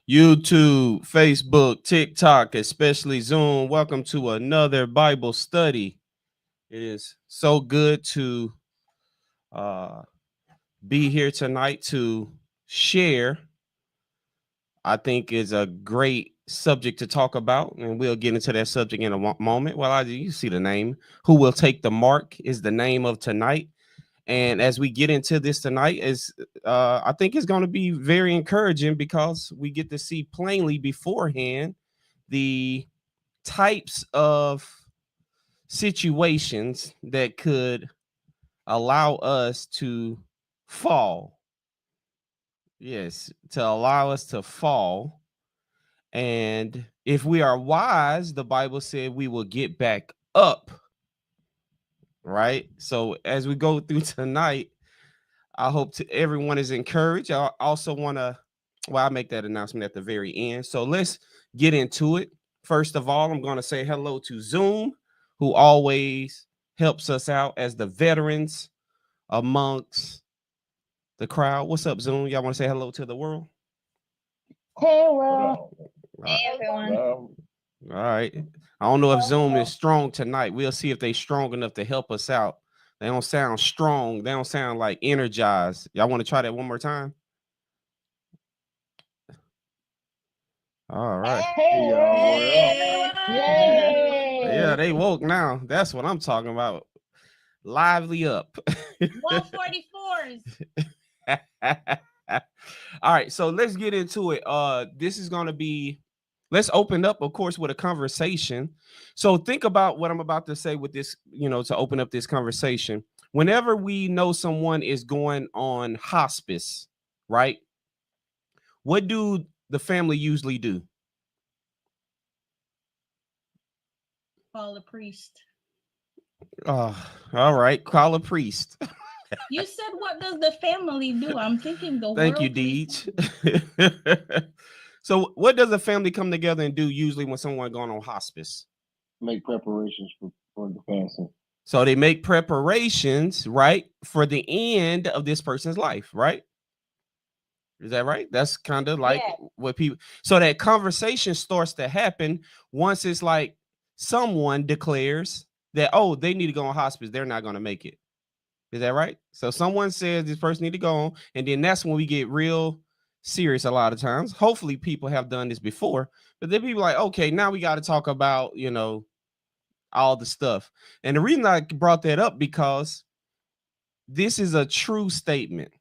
YouTube, Facebook, TikTok, especially Zoom. Welcome to another Bible study. It is so good to uh, be here tonight to share. I think is a great subject to talk about, and we'll get into that subject in a moment. Well, you see the name. Who will take the mark is the name of tonight. And as we get into this tonight, is I think it's going to be very encouraging because we get to see plainly beforehand the types of situations that could allow us to fall. Yes, to allow us to fall. And if we are wise, the Bible said we will get back up. Right. So as we go through tonight, I hope everyone is encouraged. I also want to, I make that announcement at the very end. So let's get into it. First of all, I'm going to say hello to Zoom, who always helps us out as the veterans amongst the crowd. What's up, Zoom? Y'all want to say hello to the world? Hey, world. Hey, everyone. All right. I don't know if Zoom is strong tonight. We'll see if they're strong enough to help us out. They don't sound strong. They don't sound like energized. Y'all want to try that one more time? All right. Hey, Yeah, they woke now. That's what I'm talking about. Lively up. 144s. All right, so let's get into it. This is going to be, let's open up, of course, with a conversation. So think about what I'm about to say with this, to open up this conversation. Whenever we know someone is going on hospice, right? What do the family usually do? Call a priest. All right, call a priest. You said, what does the family do? I'm thinking the Thank you, world Deej. So what does a family come together and do usually when someone going on hospice? Make preparations for the passing. So they make preparations, right, for the end of this person's life, right? Is that right? That's kind of like what people, so that conversation starts to happen once it's like someone declares that, oh, they need to go on hospice. They're not going to make it. Is that right? So someone says this person need to go on, and then that's when we get real serious a lot of times. Hopefully people have done this before, but then people are like, okay, now we got to talk about, all the stuff. And the reason I brought that up because this is a true statement.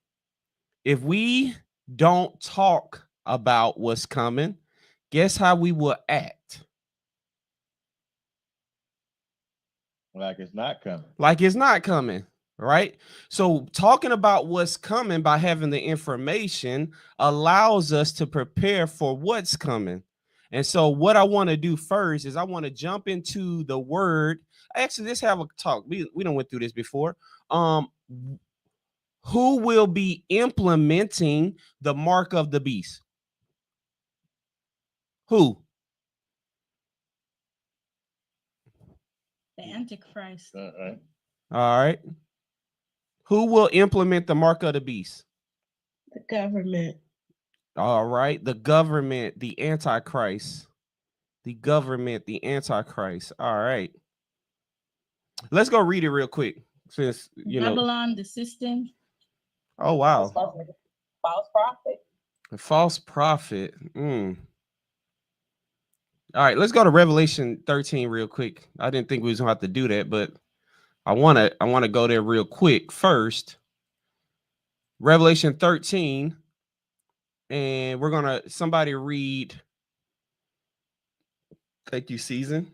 If we don't talk about what's coming, guess how we will act? Like it's not coming. Like it's not coming. Right. So talking about what's coming by having the information allows us to prepare for what's coming. And so what I want to do first is I want to jump into the word. Actually, let's have a talk. We don't went through this before. Who will be implementing the mark of the beast? Who? The Antichrist. All right. Who will implement the mark of the beast? The government. All right. The government, the Antichrist. The government, the Antichrist. All right. Let's go read it real quick. Since Babylon, the system. Oh, wow. False prophet. A false prophet. All right, let's go to Revelation 13 real quick. I didn't think we was gonna have to do that, but I wanna go there real quick first. Revelation 13, and we're gonna somebody read. Thank you, Season.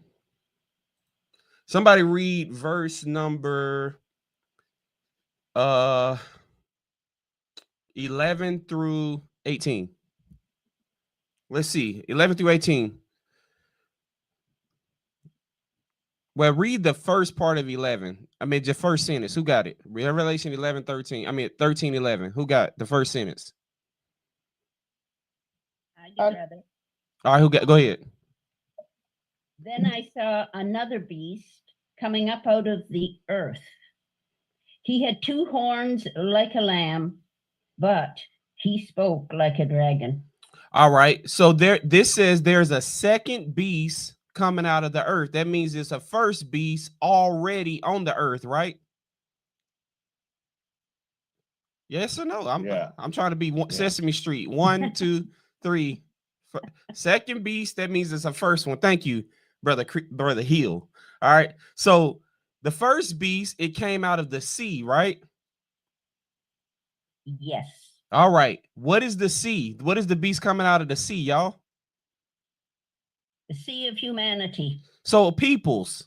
Somebody read verse number 11 through 18. Let's see, 11 through 18. Well, read the first part of 11. I mean, the first sentence. Who got it? Revelation 11, 13. I mean, 13, 11. Who got the first sentence? I brother. All right, go ahead. Then I saw another beast coming up out of the earth. He had two horns like a lamb, but he spoke like a dragon. All right. So this says there's a second beast coming out of the earth. That means it's a first beast already on the earth, right? Yes or no? I'm trying to be Sesame Street. 1, 2, 3. Second beast, that means it's a first one. Thank you, brother Hill. All right. So the first beast, it came out of the sea, right? Yes. All right. What is the sea? What is the beast coming out of the sea, y'all? The sea of humanity. So peoples.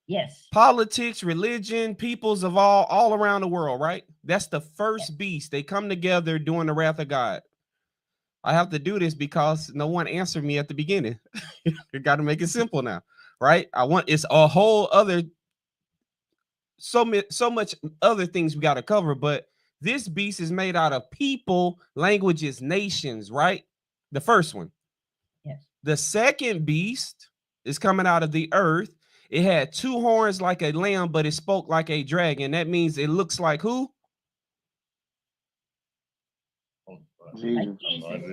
Yes. Politics, religion, peoples of all around the world, right? That's the first beast. They come together during the wrath of God. I have to do this because no one answered me at the beginning. You got to make it simple now, right? It's a whole other so much other things we got to cover, but this beast is made out of people, languages, nations, right? The first one. Yes. The second beast is coming out of the earth. It had 2 horns like a lamb, but it spoke like a dragon. That means it looks like who? Jesus.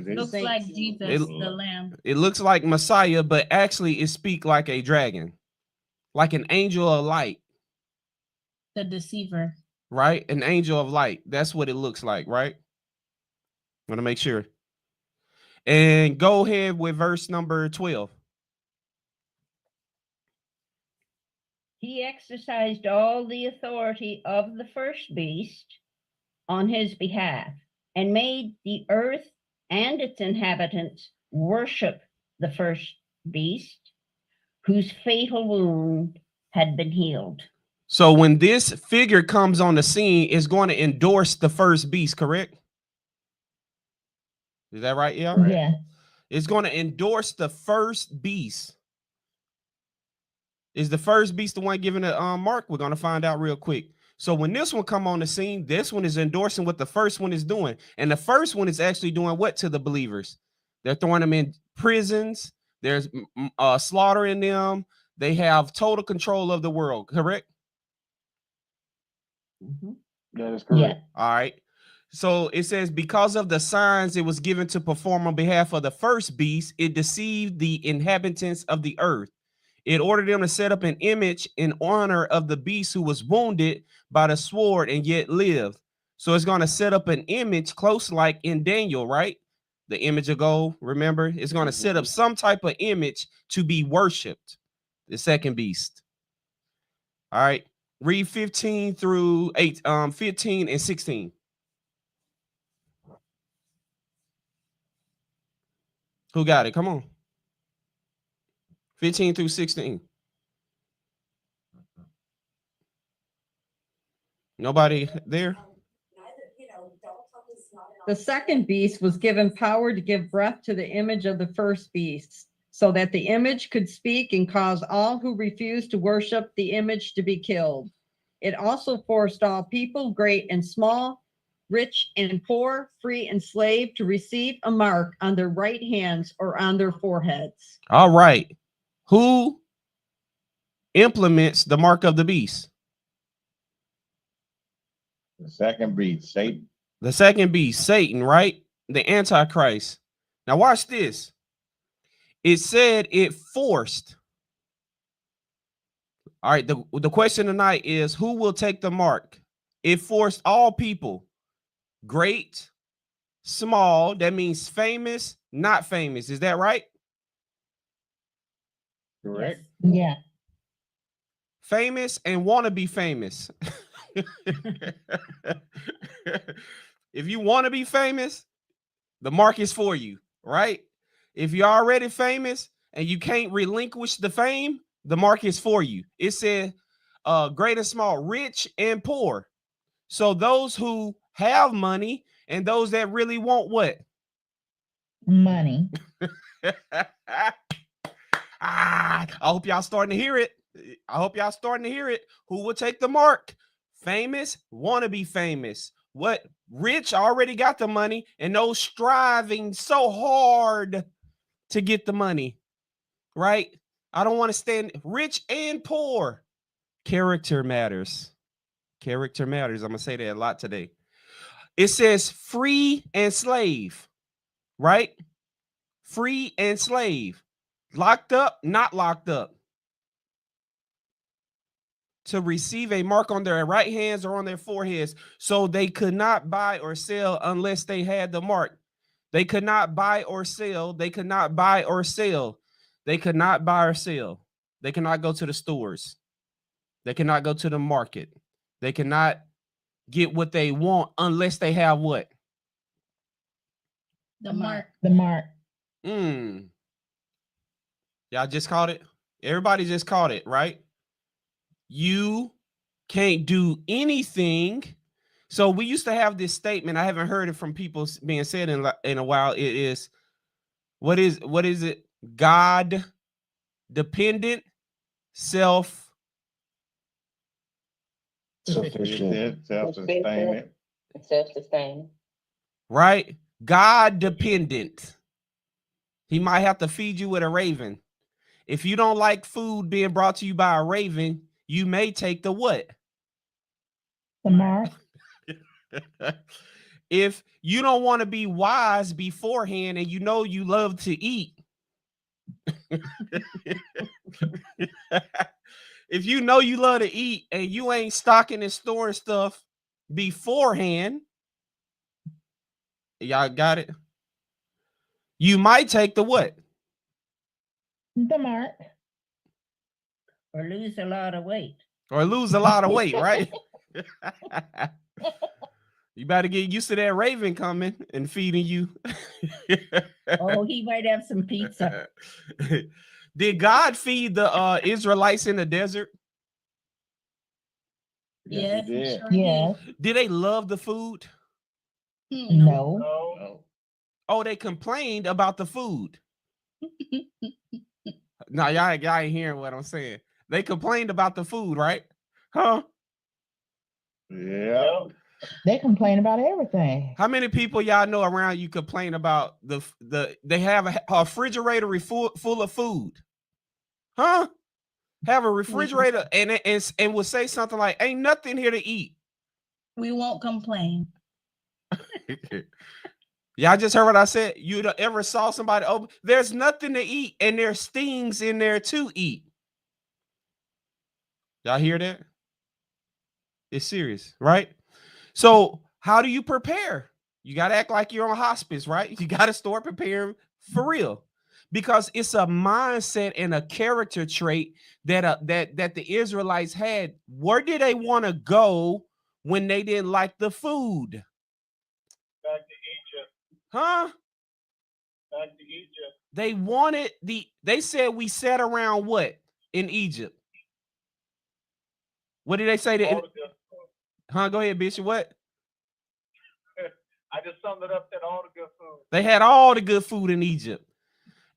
Looks like Jesus, the lamb. It looks like Messiah, but actually it speaks like a dragon, like an angel of light. The deceiver. Right? An angel of light. That's what it looks like, right? Want to make sure. And go ahead with verse number 12. He exercised all the authority of the first beast on his behalf and made the earth and its inhabitants worship the first beast, whose fatal wound had been healed. So when this figure comes on the scene, it's going to endorse the first beast, correct? Is that right? Yeah. Yeah. It's going to endorse the first beast. Is the first beast the one given a mark? We're going to find out real quick. So when this one come on the scene, this one is endorsing what the first one is doing. And the first one is actually doing what to the believers? They're throwing them in prisons. There's slaughtering them. They have total control of the world, correct? Mm-hmm. That is correct. Yeah. All right. So it says, because of the signs it was given to perform on behalf of the first beast, it deceived the inhabitants of the earth. It ordered them to set up an image in honor of the beast who was wounded by the sword and yet lived. So it's going to set up an image close like in Daniel, right? The image of gold, remember? It's going to set up some type of image to be worshipped. The second beast. All right. Read 15 through 15 and 16. Who got it? Come on. 15 through 16. Nobody there? The second beast was given power to give breath to the image of the first beast, so that the image could speak and cause all who refused to worship the image to be killed. It also forced all people, great and small, rich and poor, free and slave, to receive a mark on their right hands or on their foreheads. All right. Who implements the mark of the beast? The second beast, Satan. The second beast, Satan, right? The Antichrist. Now watch this. It said it forced. All right, the question tonight is, who will take the mark? It forced all people, great, small, that means famous, not famous. Is that right? Correct. Yeah. Famous and want to be famous. If you want to be famous, the mark is for you, right? If you're already famous and you can't relinquish the fame, the mark is for you. It said great and small, rich and poor. So those who have money and those that really want what? Money. I hope y'all starting to hear it. I hope y'all starting to hear it. Who will take the mark? Famous, want to be famous. What? Rich already got the money, and those striving so hard to get the money, right? I don't want to stand rich and poor. Character matters. Character matters. I'm going to say that a lot today. It says free and slave, right? free and slave, locked up, not locked up, to receive a mark on their right hands or on their foreheads. So they could not buy or sell unless they had the mark. They could not buy or sell. They could not buy or sell. They could not buy or sell. They cannot go to the stores. They cannot go to the market. They cannot get what they want unless they have what? The mark. The mark. Y'all just caught it? Everybody just caught it, right? You can't do anything. So we used to have this statement. I haven't heard it from people being said in a while. It is, what is it? God dependent, Self-sustaining. Self-sustaining. right? God dependent. He might have to feed you with a raven. If you don't like food being brought to you by a raven, you may take the what? The mark. If you don't want to be wise beforehand and you know you love to eat, if you know you love to eat and you ain't stocking and storing stuff beforehand, y'all got it? You might take the what? The mark. Or lose a lot of weight. Or lose a lot of weight, right? You better get used to that raven coming and feeding you. Oh, he might have some pizza. Did God feed the Israelites in the desert? Yes, he did. sure did. Yes. Did they love the food? No. No. Oh, they complained about the food. No, y'all ain't hearing what I'm saying. They complained about the food, right? Huh? Yeah. They complain about everything. How many people y'all know around you complain about they have a refrigerator full of food? Huh? Have a refrigerator and will say something like, ain't nothing here to eat. We won't complain. Y'all just heard what I said. You ever saw somebody open? There's nothing to eat and there's things in there to eat. Y'all hear that? It's serious, right? So how do you prepare? You got to act like you're on hospice, right? You got to start preparing for real, because it's a mindset and a character trait that the Israelites had. Where did they want to go when they didn't like the food? Back to Egypt. Huh? Back to Egypt. They wanted they said we sat around what in Egypt? What did they say? All the good food. Huh? Go ahead, Bishop. What? I just summed it up, said all the good food. They had all the good food in Egypt.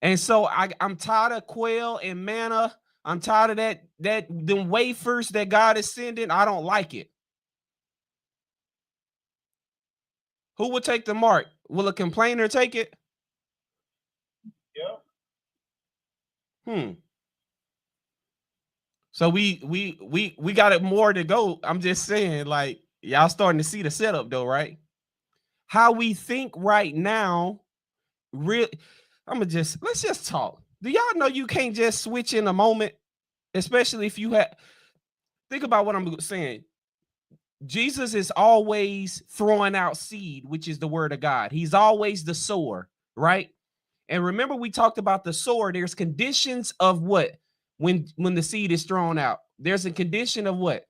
And so I'm tired of quail and manna. I'm tired of them wafers that God is sending. I don't like it. Who will take the mark? Will a complainer take it? Yeah. So we got it more to go. I'm just saying, like, y'all starting to see the setup though, right? How we think right now, really, let's just talk. Do y'all know you can't just switch in a moment, especially if you think about what I'm saying. Jesus is always throwing out seed, which is the word of God. He's always the sower, right? And remember, we talked about the sower. There's conditions of what? When the seed is thrown out, there's a condition of what?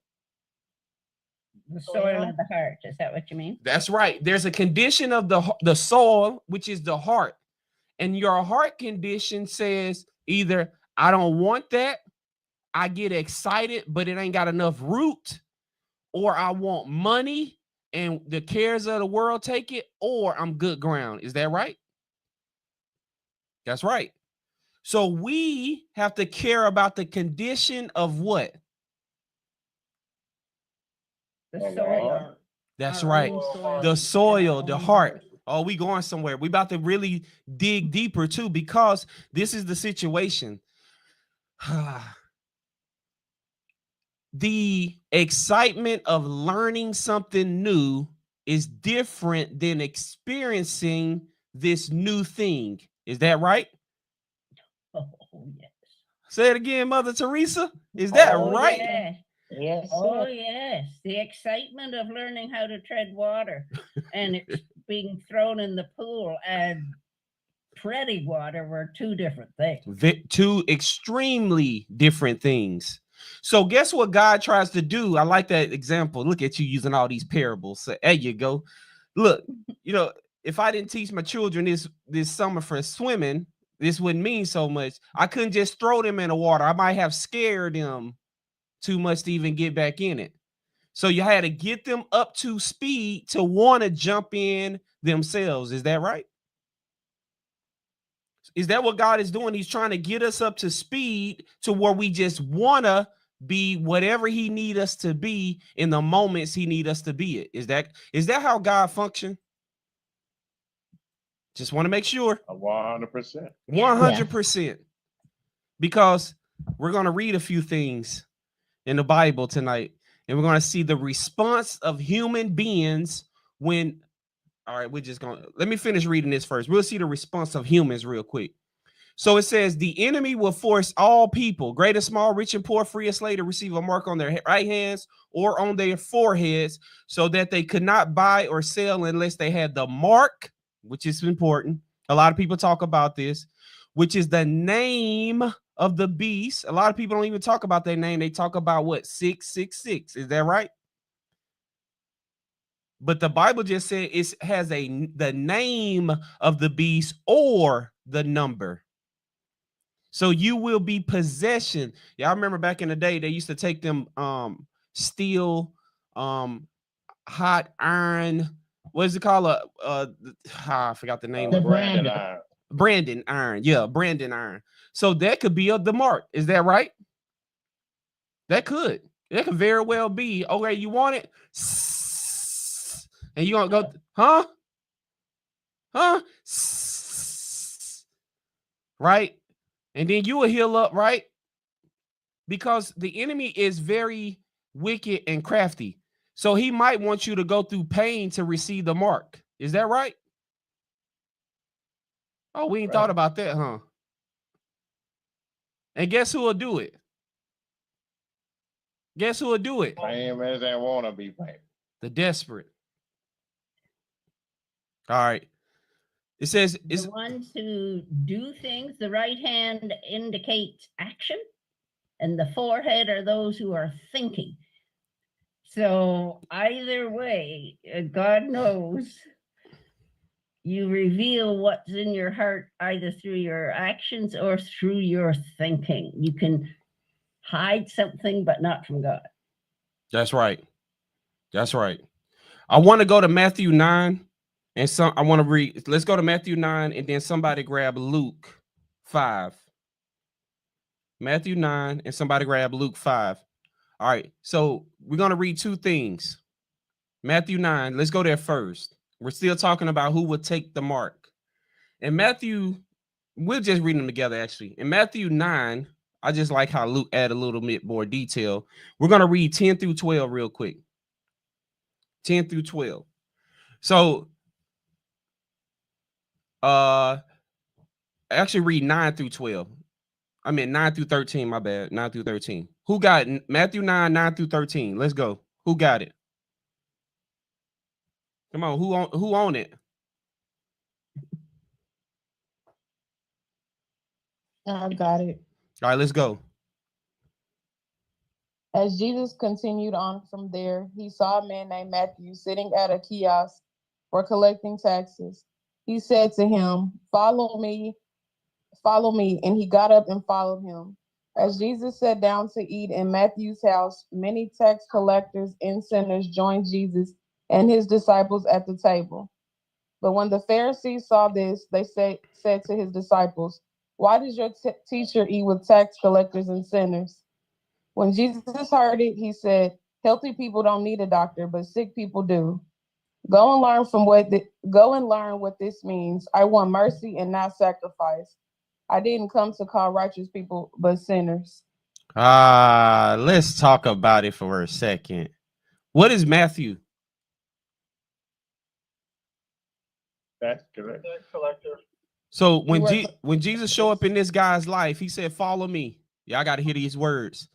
The soil of the heart. Is that what you mean? That's right. There's a condition of the soil, which is the heart. And your heart condition says either I don't want that, I get excited, but it ain't got enough root, or I want money and the cares of the world take it, or I'm good ground. Is that right? That's right. So we have to care about the condition of what? The soil. That's Our right. own soil. The soil, the heart. Oh, we going somewhere. We about to really dig deeper too, because this is the situation. The excitement of learning something new is different than experiencing this new thing. Is that right? Oh, yes. Say it again, Mother Teresa. Is that Oh, right? yes. Yes, Oh, sir. yes. The excitement of learning how to tread water and being thrown in the pool and treading water were two different things. Two extremely different things. So guess what God tries to do? I like that example. Look at you using all these parables. So there you go. Look, if I didn't teach my children this summer for swimming, this wouldn't mean so much. I couldn't just throw them in the water. I might have scared them too much to even get back in it. So you had to get them up to speed to want to jump in themselves. Is that right? Is that what God is doing? He's trying to get us up to speed to where we just want to be whatever he need us to be in the moments he need us to be it. Is that how God function? Just want to make sure. 100%. 100%. Because we're going to read a few things in the Bible tonight, and we're going to see the response of human beings when. All right, we're just going to let me finish reading this first. We'll see the response of humans real quick. So it says, the enemy will force all people, great and small, rich and poor, free and slave, to receive a mark on their right hands or on their foreheads, so that they could not buy or sell unless they had the mark, which is important. A lot of people talk about this, which is the name of the beast. A lot of people don't even talk about their name. They talk about what? 666. Is that right? But the Bible just said it has the name of the beast or the number. So you will be possession. Yeah, I remember back in the day, they used to take them steel, hot iron. What is it called? I forgot the name. The of it. Brandon iron. Brandon iron. Yeah, Brandon iron. So that could be the mark. Is that right? That could very well be. Okay, you want it? And you gonna go, huh? Right? And then you will heal up, right? Because the enemy is very wicked and crafty. So he might want you to go through pain to receive the mark. Is that right? Oh, we ain't thought about that, huh? And guess who will do it? Guess who will do it? Same as they want to be paid. The desperate. All right. It says it's The ones who do things, the right hand indicates action, and the forehead are those who are thinking. So either way, God knows you reveal what's in your heart either through your actions or through your thinking. You can hide something, but not from God. That's right. That's right. I want to go to Matthew 9. And I want to read. Let's go to Matthew 9, and then somebody grab Luke 5. Matthew 9, and somebody grab Luke 5. All right. So we're going to read two things. Matthew 9. Let's go there first. We're still talking about who would take the mark. And Matthew, we'll just read them together, actually. In Matthew 9, I just like how Luke add a little bit more detail. We're going to read 10 through 12 real quick. 10 through 12. So, actually read 9 through 12. I mean 9 through 13, my bad. 9 through 13. Who got Matthew 9, 9 through 13? Let's go. Who got it? Come on, who on it? I got it. All right, let's go. As Jesus continued on from there, he saw a man named Matthew sitting at a kiosk for collecting taxes. He said to him, follow me. And he got up and followed him. As Jesus sat down to eat in Matthew's house, many tax collectors and sinners joined Jesus and his disciples at the table. But when the Pharisees saw this, they said to his disciples, why does your teacher eat with tax collectors and sinners? When Jesus heard it, he said, healthy people don't need a doctor, but sick people do. Go and learn what this means. I want mercy and not sacrifice. I didn't come to call righteous people, but sinners. Let's talk about it for a second. What is Matthew? That's correct. Tax collector. So when were- when Jesus showed up in this guy's life, he said, "Follow me." Y'all got to hear these words.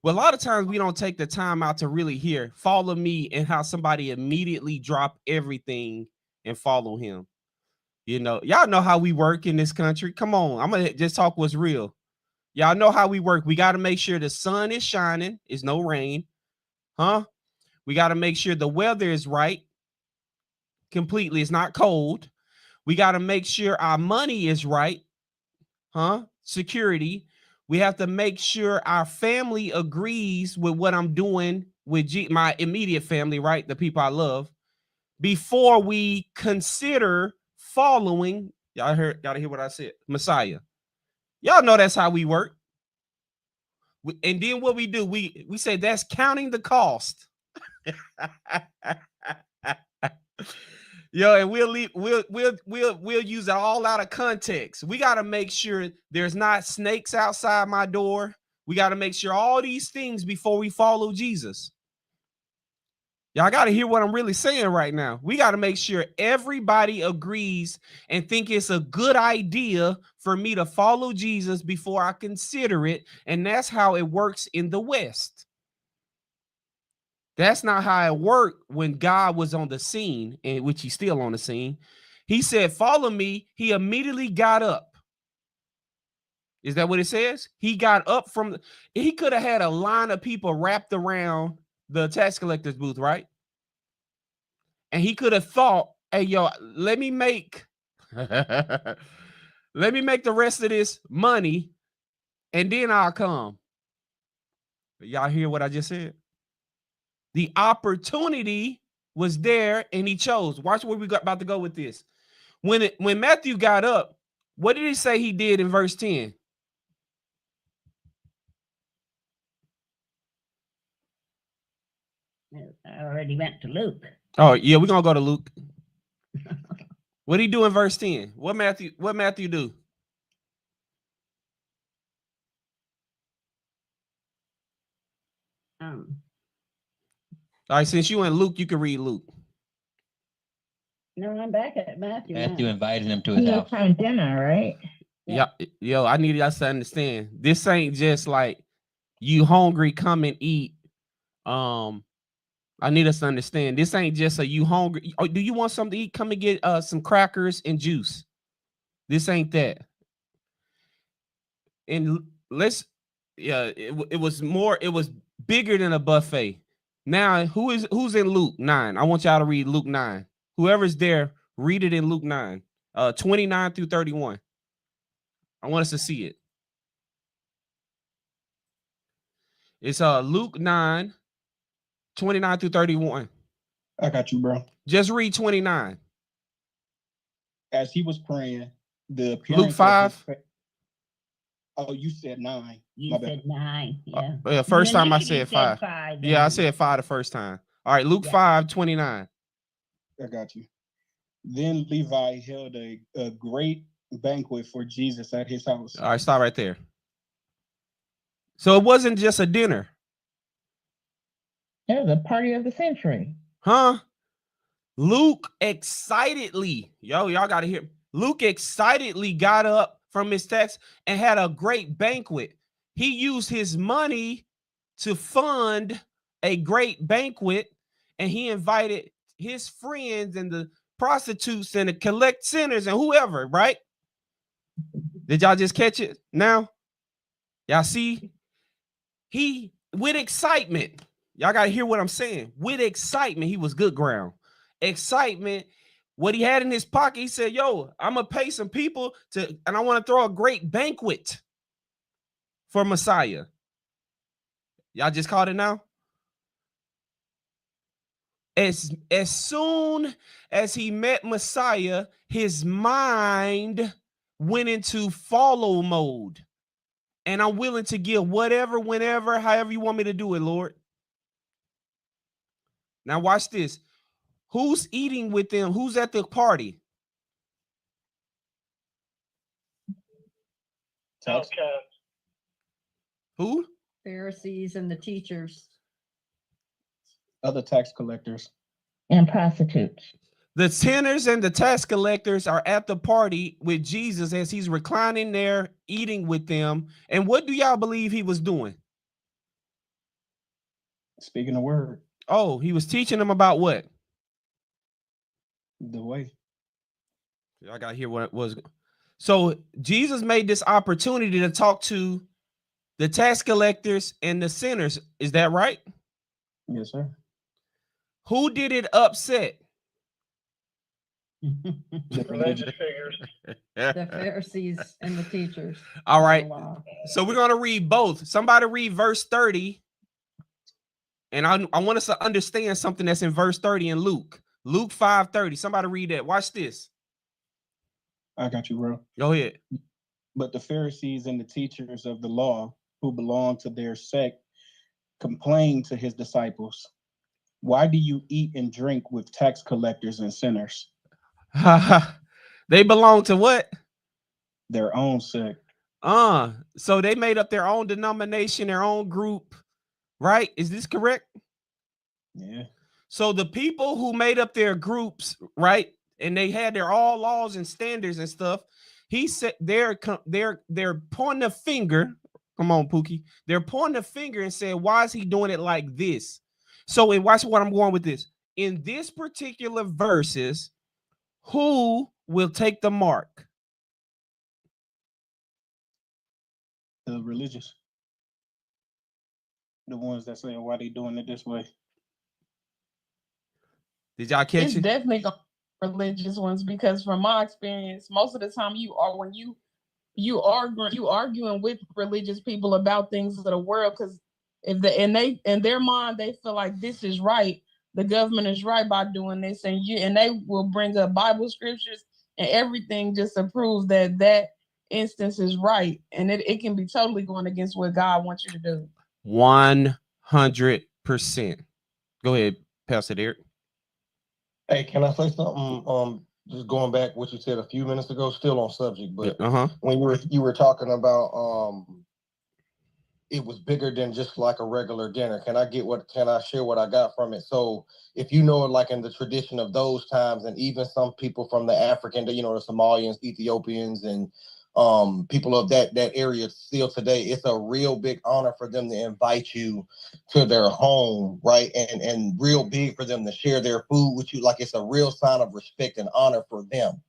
Well, a lot of times we don't take the time out to really hear "follow me" and how somebody immediately drop everything and follow him. You know, y'all know how we work in this country. Come on, I'm gonna just talk what's real. Y'all know how we work. We got to make sure the sun is shining, is no rain, huh? We got to make sure the weather is right completely. It's not cold. We got to make sure our money is right, huh? Security. We have to make sure our family agrees with what I'm doing with my immediate family, right? The people I love, before we consider following. Y'all gotta hear what I said, Messiah. Y'all know that's how we work. And then what we do, we say that's counting the cost. Yo, and we'll use it all out of context. We got to make sure there's not snakes outside my door. We got to make sure all these things before we follow Jesus. Y'all got to hear what I'm really saying right now. We got to make sure everybody agrees and think it's a good idea for me to follow Jesus before I consider it. And that's how it works in the West. That's not how it worked when God was on the scene, and which he's still on the scene. He said, "Follow me." He immediately got up. Is that what it says? He got up from he could have had a line of people wrapped around the tax collector's booth, right? And he could have thought, "Hey, yo, let me make the rest of this money, and then I'll come." But y'all hear what I just said? The opportunity was there, and he chose. Watch where we got about to go with this. When Matthew got up, what did he say he did in verse 10? I already went to Luke. Oh, yeah, we're gonna go to Luke. What did he do in verse 10? What Matthew do? All right, since you in Luke, you can read Luke. No, I'm back at Matthew. Matthew now. invited him to his He was house. having dinner, right? Yeah. Yo, I need y'all to understand. This ain't just like you hungry, come and eat. I need us to understand. This ain't just a you hungry. Oh, do you want something to eat? Come and get some crackers and juice. This ain't that. And it was bigger than a buffet. Now, who's in Luke 9? I want y'all to read Luke 9. Whoever's there, read it in Luke 9, 29 through 31. I want us to see it. It's Luke 9, 29 through 31. I got you, bro. Just read 29. As he was praying, the appearance Luke 5. Oh, you said 9. You My bad. said 9. Yeah. Yeah, first You time I initially said 5. Yeah, I then. said 5 the first time. All right, Luke Yeah. 5, 29. I got you. Then Levi held a great banquet for Jesus at his house. All right, stop right there. So it wasn't just a dinner, It was a party of the century. huh? Luke excitedly, y'all got to hear. Luke excitedly got up from his text and had a great banquet. He used his money to fund a great banquet, and he invited his friends and the prostitutes and the collect centers and whoever, right? Did y'all just catch it now? Y'all see? He, with excitement, y'all got to hear what I'm saying. With excitement, he was good ground. Excitement, what he had in his pocket, he said, yo, I'm going to pay some people and I want to throw a great banquet for Messiah. Y'all just caught it now? As soon as he met Messiah, his mind went into follow mode. And I'm willing to give whatever, whenever, however you want me to do it, Lord. Now watch this. Who's eating with them? Who's at the party? Outcast. Who? Pharisees and the teachers. Other tax collectors. And prostitutes. The sinners and the tax collectors are at the party with Jesus as he's reclining there, eating with them. And what do y'all believe he was doing? Speaking the word, Oh, he was teaching them about what? the way. I got to hear what it was. So Jesus made this opportunity to talk to the tax collectors and the sinners. Is that right? Yes, sir. Who did it upset? The Religious figures. The Pharisees and the teachers. All of the right. law. So we're going to read both. Somebody read verse 30. And I want us to understand something that's in verse 30 in Luke. Luke 5:30. Somebody read that. Watch this. I got you, bro. Go ahead. But the Pharisees and the teachers of the law who belonged to their sect complained to his disciples, "Why do you eat and drink with tax collectors and sinners?" They belong to what? Their own sect. So they made up their own denomination, their own group, right? Is this correct? Yeah. So the people who made up their groups, right, and they had their all laws and standards and stuff, he said they're pointing a finger. Come on, Pookie. They're pointing a finger and saying, why is he doing it like this? So, and watch what I'm going with this. In this particular verses, who will take the mark? The religious. The ones that say, why they doing it this way? Did y'all catch It's it? definitely gonna be religious ones, because from my experience, most of the time when you arguing with religious people about things of the world, because if in their mind they feel like this is right, the government is right by doing this, and they will bring up Bible scriptures and everything just to prove that instance is right, and it can be totally going against what God wants you to do. 100%. Go ahead, Pastor Derek. Hey, can I say something? Just going back what you said a few minutes ago, still on subject, but when you were talking about it was bigger than just like a regular dinner. Can I share what I got from it? So if you know, like in the tradition of those times, and even some people from the African, the Somalians, Ethiopians, and people of that area still today, it's a real big honor for them to invite you to their home, right? And real big for them to share their food with you. Like it's a real sign of respect and honor for them.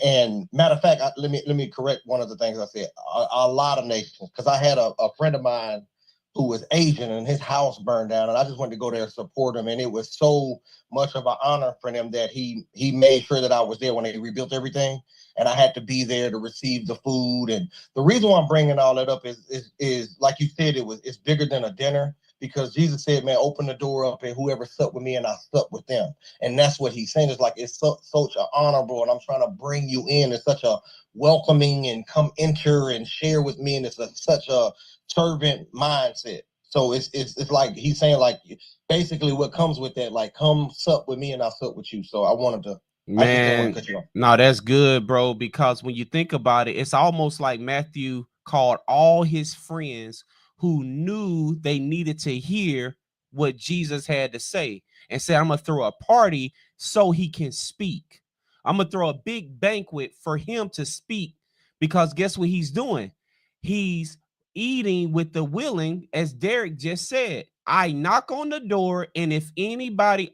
And matter of fact, let me correct one of the things I said. A lot of nations, because I had a friend of mine who was Asian and his house burned down, and I just wanted to go there and support him. And it was so much of an honor for him that he made sure that I was there when they rebuilt everything, and I had to be there to receive the food. And the reason why I'm bringing all that up is like you said, it's bigger than a dinner. Because Jesus said, man, open the door up and whoever sup with me and I sup with them. And that's what he's saying. It's like, it's such an honorable, and I'm trying to bring you in. It's such a welcoming and come enter and share with me. And it's such a servant mindset. So it's like he's saying, like, basically what comes with that, like, come sup with me and I'll sup with you. So I wanted to, man, no, that's good, bro. Because when you think about it, it's almost like Matthew called all his friends who knew they needed to hear what Jesus had to say, and said, I'm going to throw a party so he can speak. I'm going to throw a big banquet for him to speak, because guess what he's doing? He's eating with the willing, as Derek just said. I knock on the door, and if anybody,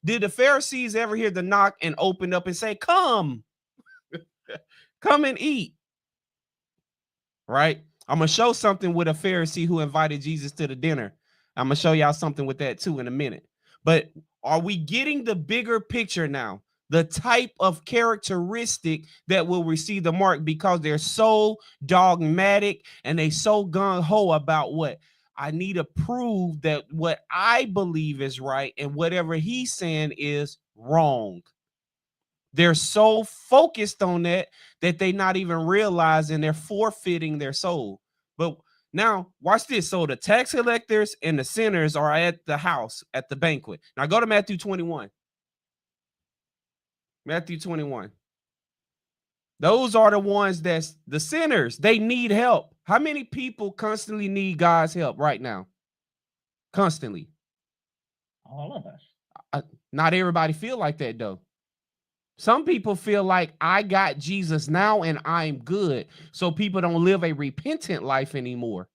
did the Pharisees ever hear the knock and open up and say, come and eat? Right? I'm going to show something with a Pharisee who invited Jesus to the dinner. I'm going to show y'all something with that too in a minute. But are we getting the bigger picture now? The type of characteristic that will receive the mark, because they're so dogmatic and they so gung-ho about what? I need to prove that what I believe is right and whatever he's saying is wrong. They're so focused on that they not even realizing they're forfeiting their soul. But now watch this. So the tax collectors and the sinners are at the house, at the banquet. Now go to Matthew 21. Matthew 21. Those are the ones that's the sinners. They need help. How many people constantly need God's help right now? Constantly. All of us. Not everybody feel like that though. Some people feel like I got Jesus now and I'm good. So people don't live a repentant life anymore.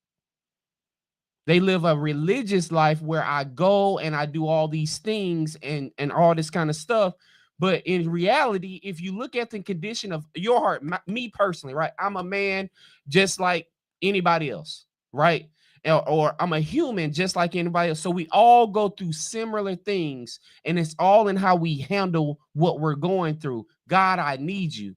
They live a religious life where I go and I do all these things and all this kind of stuff. But in reality, if you look at the condition of your heart, me personally, right? I'm a man just like anybody else, right? Or I'm a human just like anybody else. So we all go through similar things, and it's all in how we handle what we're going through. God, I need you.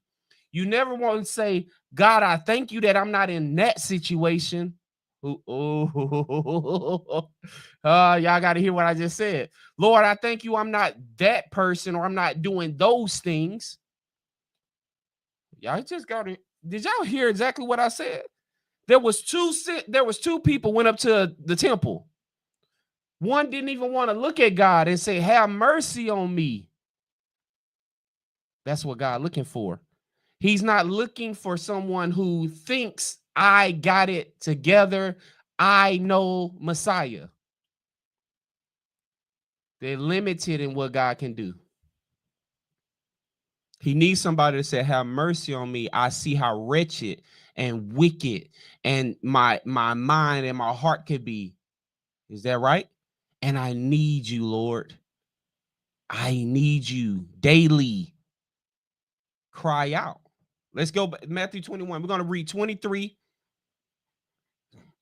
You never want to say, God, I thank you that I'm not in that situation. Y'all got to hear what I just said. Lord, I thank you I'm not that person, or I'm not doing those things. Y'all just got to. Did y'all hear exactly what I said? There was two people went up to the temple. One didn't even want to look at God and say, have mercy on me. That's what God looking for. He's not looking for someone who thinks I got it together. I know Messiah. They're limited in what God can do. He needs somebody to say, have mercy on me. I see how wretched and wicked and my mind and my heart could be. Is that right? And I need you, Lord. I need you daily. Cry out. Let's go back. Matthew 21. We're going to read 23.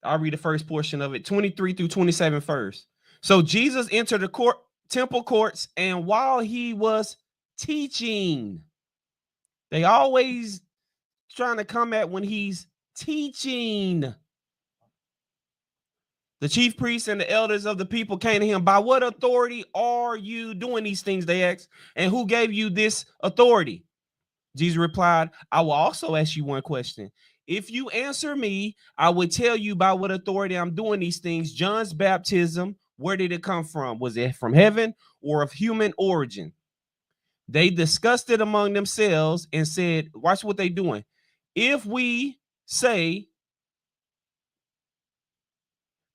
I'll read the first portion of it, 23 through 27 first. So Jesus entered the temple courts, and while he was teaching, they always trying to come at when he's teaching. The chief priests and the elders of the people came to him. By what authority are you doing these things? They asked. And who gave you this authority? Jesus replied, I will also ask you one question. If you answer me, I will tell you by what authority I'm doing these things. John's baptism, where did it come from? Was it from heaven or of human origin? They discussed it among themselves and said, watch what they're doing. If we say,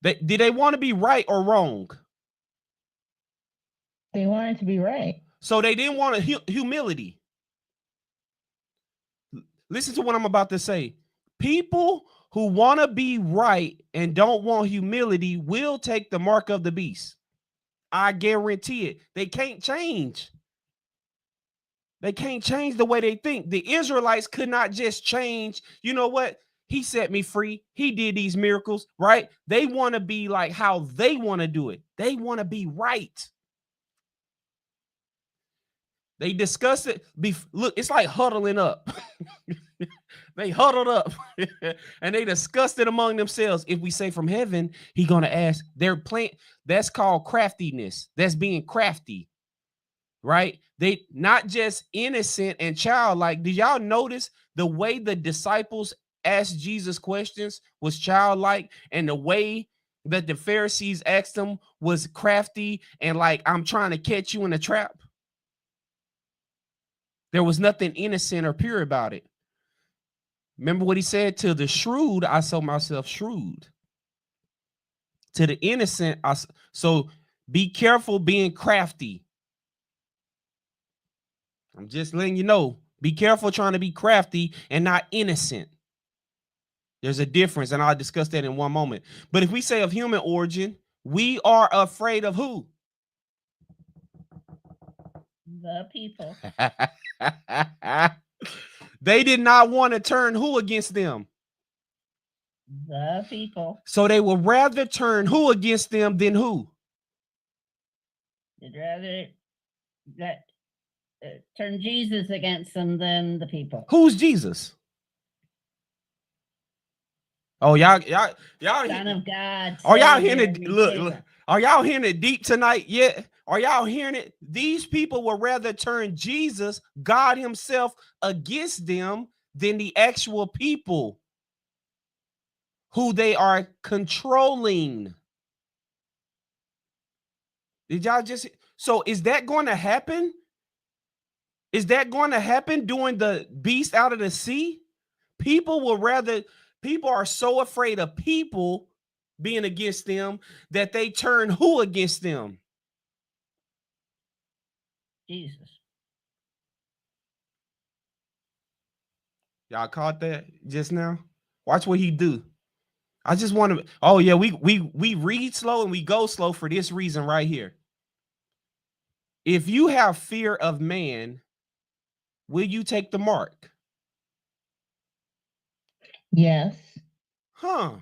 did they want to be right or wrong? They wanted to be right. So they didn't want humility. Listen to what I'm about to say. People who want to be right and don't want humility will take the mark of the beast. I guarantee it. They can't change. They can't change the way they think. The Israelites could not just change. You know what? He set me free. He did these miracles, right? They want to be like how they want to do it. They want to be right. They discuss it. Look, it's like huddling up. They huddled up and they discussed it among themselves. If we say from heaven, he's going to ask. They're playing. That's called craftiness. That's being crafty, right? They not just innocent and childlike. Did y'all notice the way the disciples asked Jesus questions was childlike, and the way that the Pharisees asked them was crafty and like, I'm trying to catch you in a trap? There was nothing innocent or pure about it. Remember what he said? To the shrewd, I sow myself shrewd. To the innocent, so be careful being crafty. I'm just letting you know, be careful trying to be crafty and not innocent. There's a difference, and I'll discuss that in one moment. But if we say of human origin, we are afraid of who? The people. They did not want to turn who against them? The people. So they would rather turn who against them than who? They'd rather turn Jesus against them than the people. Who's Jesus? Oh, y'all, Son of God. Are y'all hearing it? Look, are y'all hearing it deep tonight yet? Are y'all hearing it? These people would rather turn Jesus, God himself, against them than the actual people who they are controlling. Did y'all just? So is that going to happen? Is that going to happen during the beast out of the sea? People are so afraid of people being against them that they turn who against them? Jesus. Y'all caught that just now? Watch what he do. I just want to. Oh yeah, we read slow and we go slow for this reason right here. If you have fear of man, will you take the mark? Yes. Huh.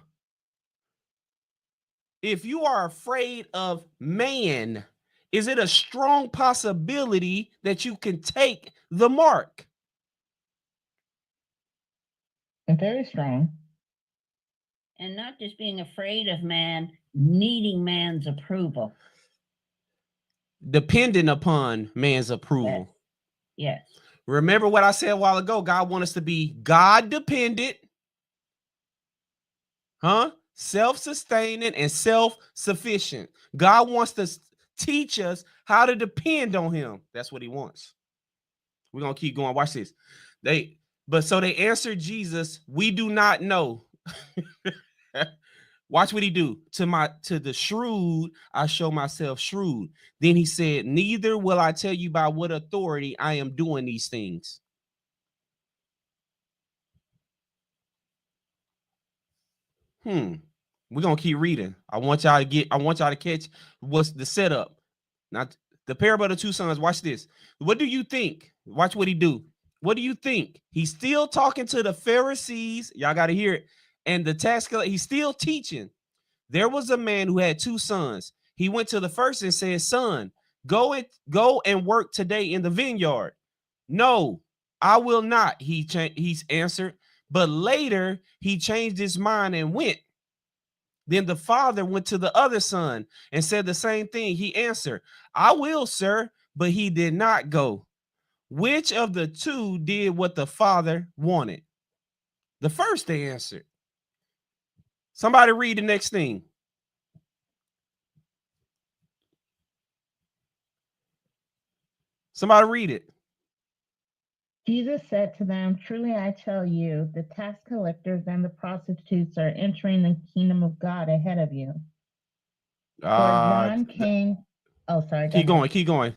If you are afraid of man, is it a strong possibility that you can take the mark? Very strong. And not just being afraid of man, needing man's approval. Dependent upon man's approval. Yes. Remember what I said a while ago. God wants us to be God dependent, self-sustaining and self-sufficient. God wants to teach us how to depend on him. That's what he wants. We're gonna keep going. Watch this. They answered Jesus, we do not know. Watch what he do. To the shrewd, I show myself shrewd. Then he said, neither will I tell you by what authority I am doing these things. We're gonna keep reading. I want y'all to catch what's the setup. Not the parable of the two sons. Watch this. What do you think? Watch what he do. What do you think? He's still talking to the Pharisees. Y'all got to hear it. And the tax collector, he's still teaching. There was a man who had two sons. He went to the first and said, son, go and work today in the vineyard. No, I will not. He's answered. But later he changed his mind and went. Then the father went to the other son and said the same thing. He answered, I will, sir, but he did not go. Which of the two did what the father wanted? The first, they answered. Somebody read the next thing. Somebody read it. Jesus said to them, truly I tell you, the tax collectors and the prostitutes are entering the kingdom of God ahead of you. For John came. Keep going.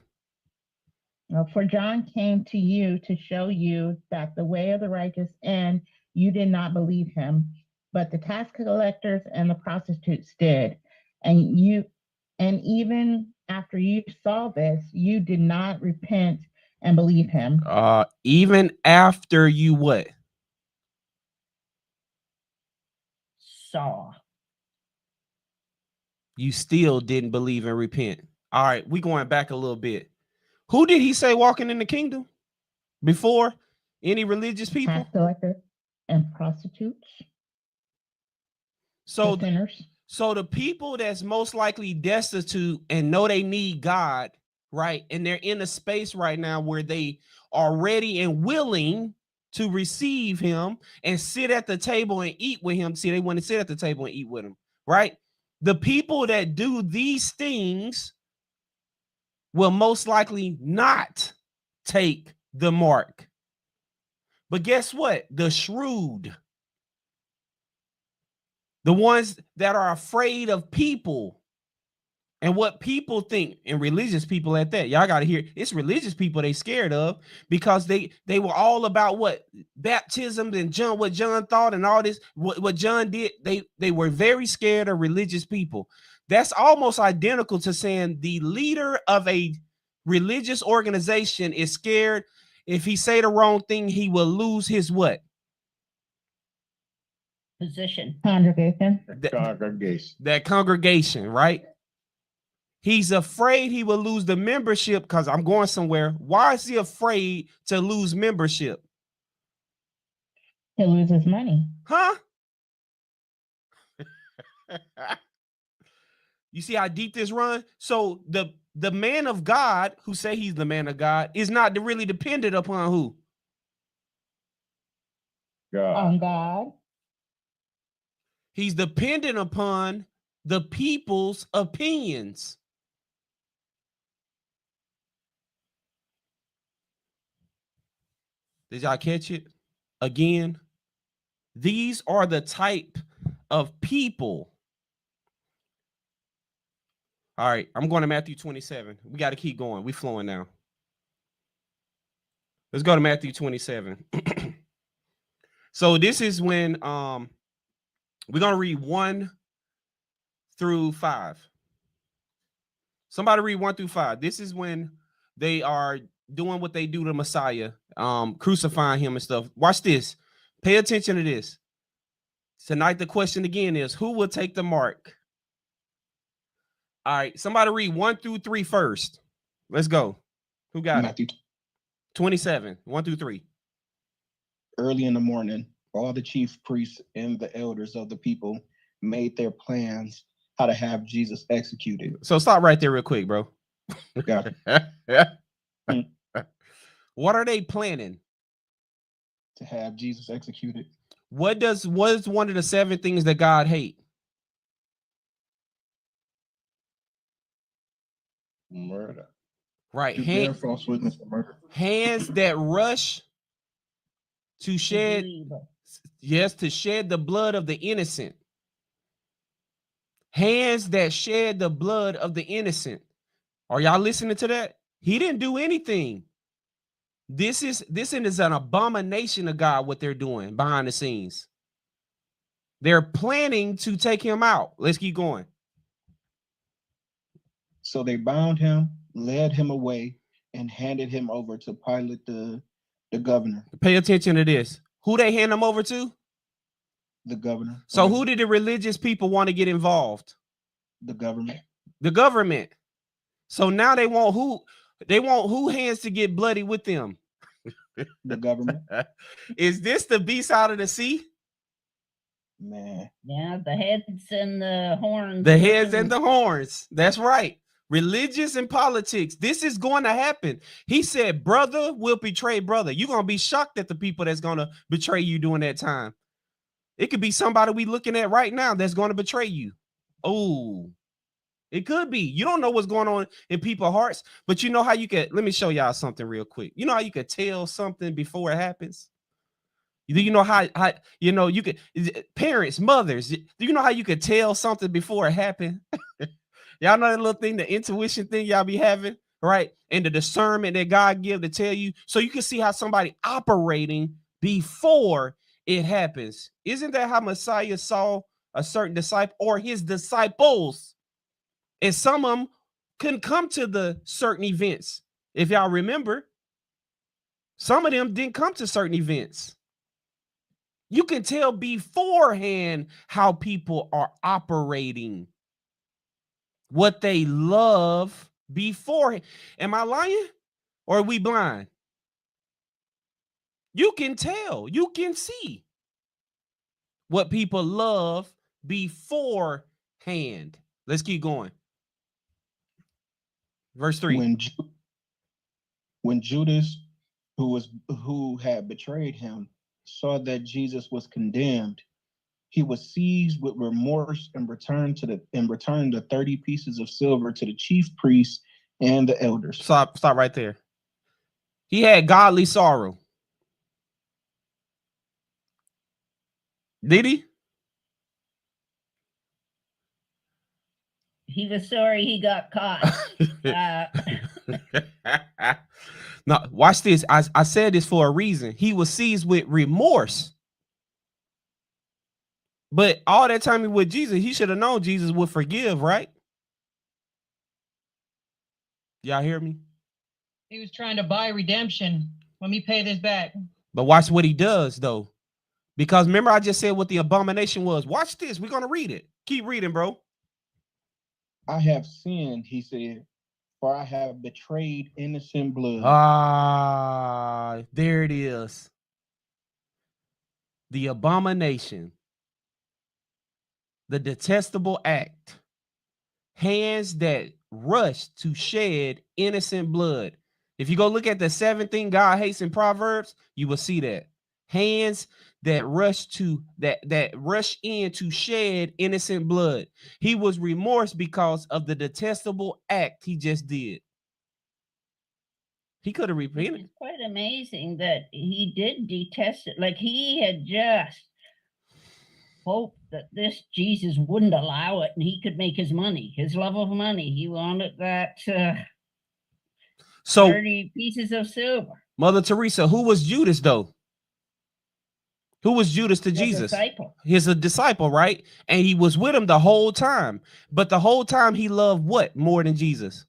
For John came to you to show you that the way of the righteous, and you did not believe him, but the tax collectors and the prostitutes did. And even after you saw this, you did not repent and believe him. Even after you what? Saw. You still didn't believe and repent. All right, we going back a little bit. Who did he say walking in the kingdom before? Any religious people? Tax collectors and prostitutes. So the sinners. So the people that's most likely destitute and know they need God, right? And they're in a space right now where they are ready and willing to receive him and sit at the table and eat with him. See, they want to sit at the table and eat with him, right? The people that do these things will most likely not take the mark. But guess what? The shrewd, the ones that are afraid of people and what people think, and religious people at that. Y'all got to hear, it's religious people they scared of, because they were all about what? Baptism and what John thought and all this, what John did. They were very scared of religious people. That's almost identical to saying the leader of a religious organization is scared if he say the wrong thing, he will lose his what? Position. Congregation. That congregation, right? He's afraid he will lose the membership because I'm going somewhere. Why is he afraid to lose membership? He loses money. Huh? You see how deep this run? So the man of God who say he's the man of God is not really dependent upon who? God. On God. He's dependent upon the people's opinions. Did y'all catch it? Again, these are the type of people. All right, I'm going to Matthew 27. We got to keep going. We flowing now. Let's go to Matthew 27. So this is when we're gonna read 1 through 5. Somebody read 1 through 5. This is when they are doing what they do to Messiah, crucifying him and stuff. Watch this. Pay attention to this. Tonight, the question again is, who will take the mark? All right, somebody read 1 through 3 first. Let's go. Who got Matthew it? 27, 1 through 3. Early in the morning, all the chief priests and the elders of the people made their plans how to have Jesus executed. So stop right there real quick, bro. Got it. What are they planning? To have Jesus executed. What is one of the 7 things that God hates? Murder. Right. To bear false witness for murder. Hands that rush to shed, yes, to shed the blood of the innocent. Hands that shed the blood of the innocent. Are y'all listening to that? He didn't do anything. This is an abomination of God, what they're doing behind the scenes. They're planning to take him out. Let's keep going. So they bound him, led him away, and handed him over to Pilate, the governor. Pay attention to this. Who they hand him over to? The governor. So who did the religious people want to get involved? The government. The government. So now they want who hands to get bloody with them? The government. Is this the beast out of the sea? Man. Yeah, the heads and the horns. The heads and the horns. That's right. Religious and politics. This is going to happen. He said, brother will betray brother. You're going to be shocked at the people that's going to betray you during that time. It could be somebody we looking at right now that's going to betray you. Oh, it could be. You don't know what's going on in people's hearts, but you know how you could. Let me show y'all something real quick. You know how you could tell something before it happens? Do you know how you know you could, parents, mothers, do you know how you could tell something before it happened? Y'all know that little thing, the intuition thing y'all be having, right? And the discernment that God give to tell you, so you can see how somebody operating before it happens. Isn't that how Messiah saw a certain disciple or his disciples? And some of them couldn't come to the certain events. If y'all remember, some of them didn't come to certain events. You can tell beforehand how people are operating, what they love beforehand. Am I lying? Or are we blind? You can tell, you can see what people love beforehand. Let's keep going. Verse 3. When Judas, who had betrayed him, saw that Jesus was condemned, he was seized with remorse and returned the 30 pieces of silver to the chief priests and the elders. Stop right there. He had godly sorrow. Did he? He was sorry he got caught. Now, watch this. I said this for a reason. He was seized with remorse. But all that time he with Jesus, he should have known Jesus would forgive, right? Y'all hear me? He was trying to buy redemption. Let me pay this back. But watch what he does, though. Because remember, I just said what the abomination was. Watch this. We're going to read it. Keep reading, bro. I have sinned, he said, for I have betrayed innocent blood. Ah, there it is. The abomination. The detestable act. Hands that rush to shed innocent blood. If you go look at the 7th thing God hates in Proverbs, you will see that. Hands that rush in to shed innocent blood. He was remorse because of the detestable act he just did. He could have repented. It's quite amazing that he did detest it. Like he had just hoped that this Jesus wouldn't allow it and he could make his money, his love of money. He wanted that 30 pieces of silver. Mother Teresa, who was Judas though? Who was Judas to The Jesus? disciple. He's a disciple, right? And he was with him the whole time. But the whole time he loved what more than Jesus?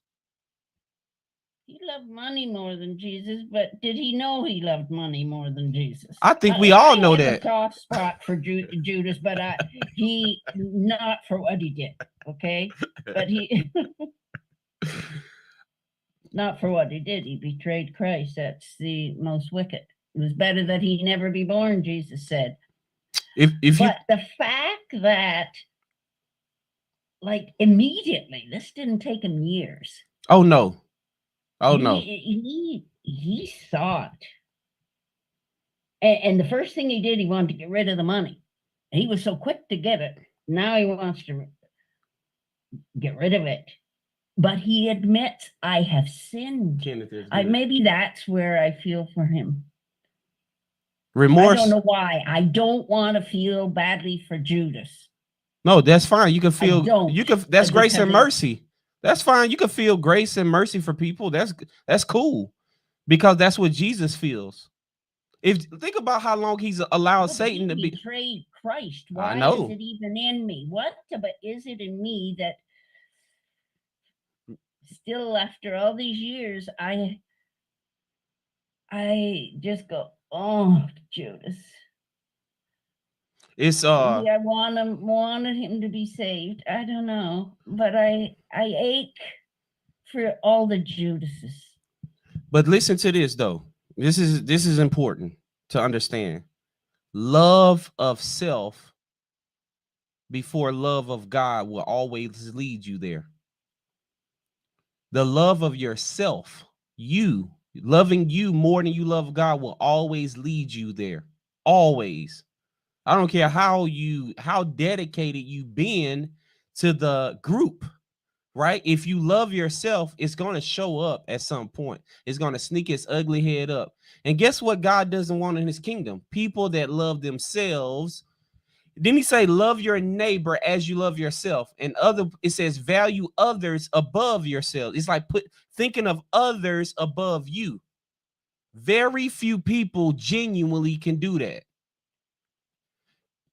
He loved money more than Jesus, but did he know he loved money more than Jesus? I think we all know I have that. a soft spot for Judas, but he not for what he did, okay? But he not for what he did. He betrayed Christ. That's the most wicked. It was better that he never be born, Jesus said. But the fact that, like, immediately, this didn't take him years. Oh no. Oh no. He saw it. And the first thing he did, he wanted to get rid of the money. He was so quick to get it. Now he wants to get rid of it. But he admits, I have sinned. Maybe that's where I feel for him. Remorse. I don't know why. I don't want to feel badly for Judas. No, that's fine. You can feel that's grace and have mercy. That's fine. You can feel grace and mercy for people. That's cool. Because that's what Jesus feels. Think about how long he's allowed Satan to be. Betrayed Christ. Why I know. is it even in me? What is it in me that still after all these years I just go, oh, Judas. It's Maybe I wanted him to be saved. I don't know, but I ache for all the Judases. But listen to this though. This is important to understand. Love of self before love of God will always lead you there. The love of yourself, you loving you more than you love God, will always lead you there. Always. I don't care how dedicated you've been to the group, right? If you love yourself, it's going to show up at some point. It's going to sneak its ugly head up. And guess what God doesn't want in his kingdom? People that love themselves. Didn't he say love your neighbor as you love yourself? And it says value others above yourself. It's like thinking of others above you. Very few people genuinely can do that.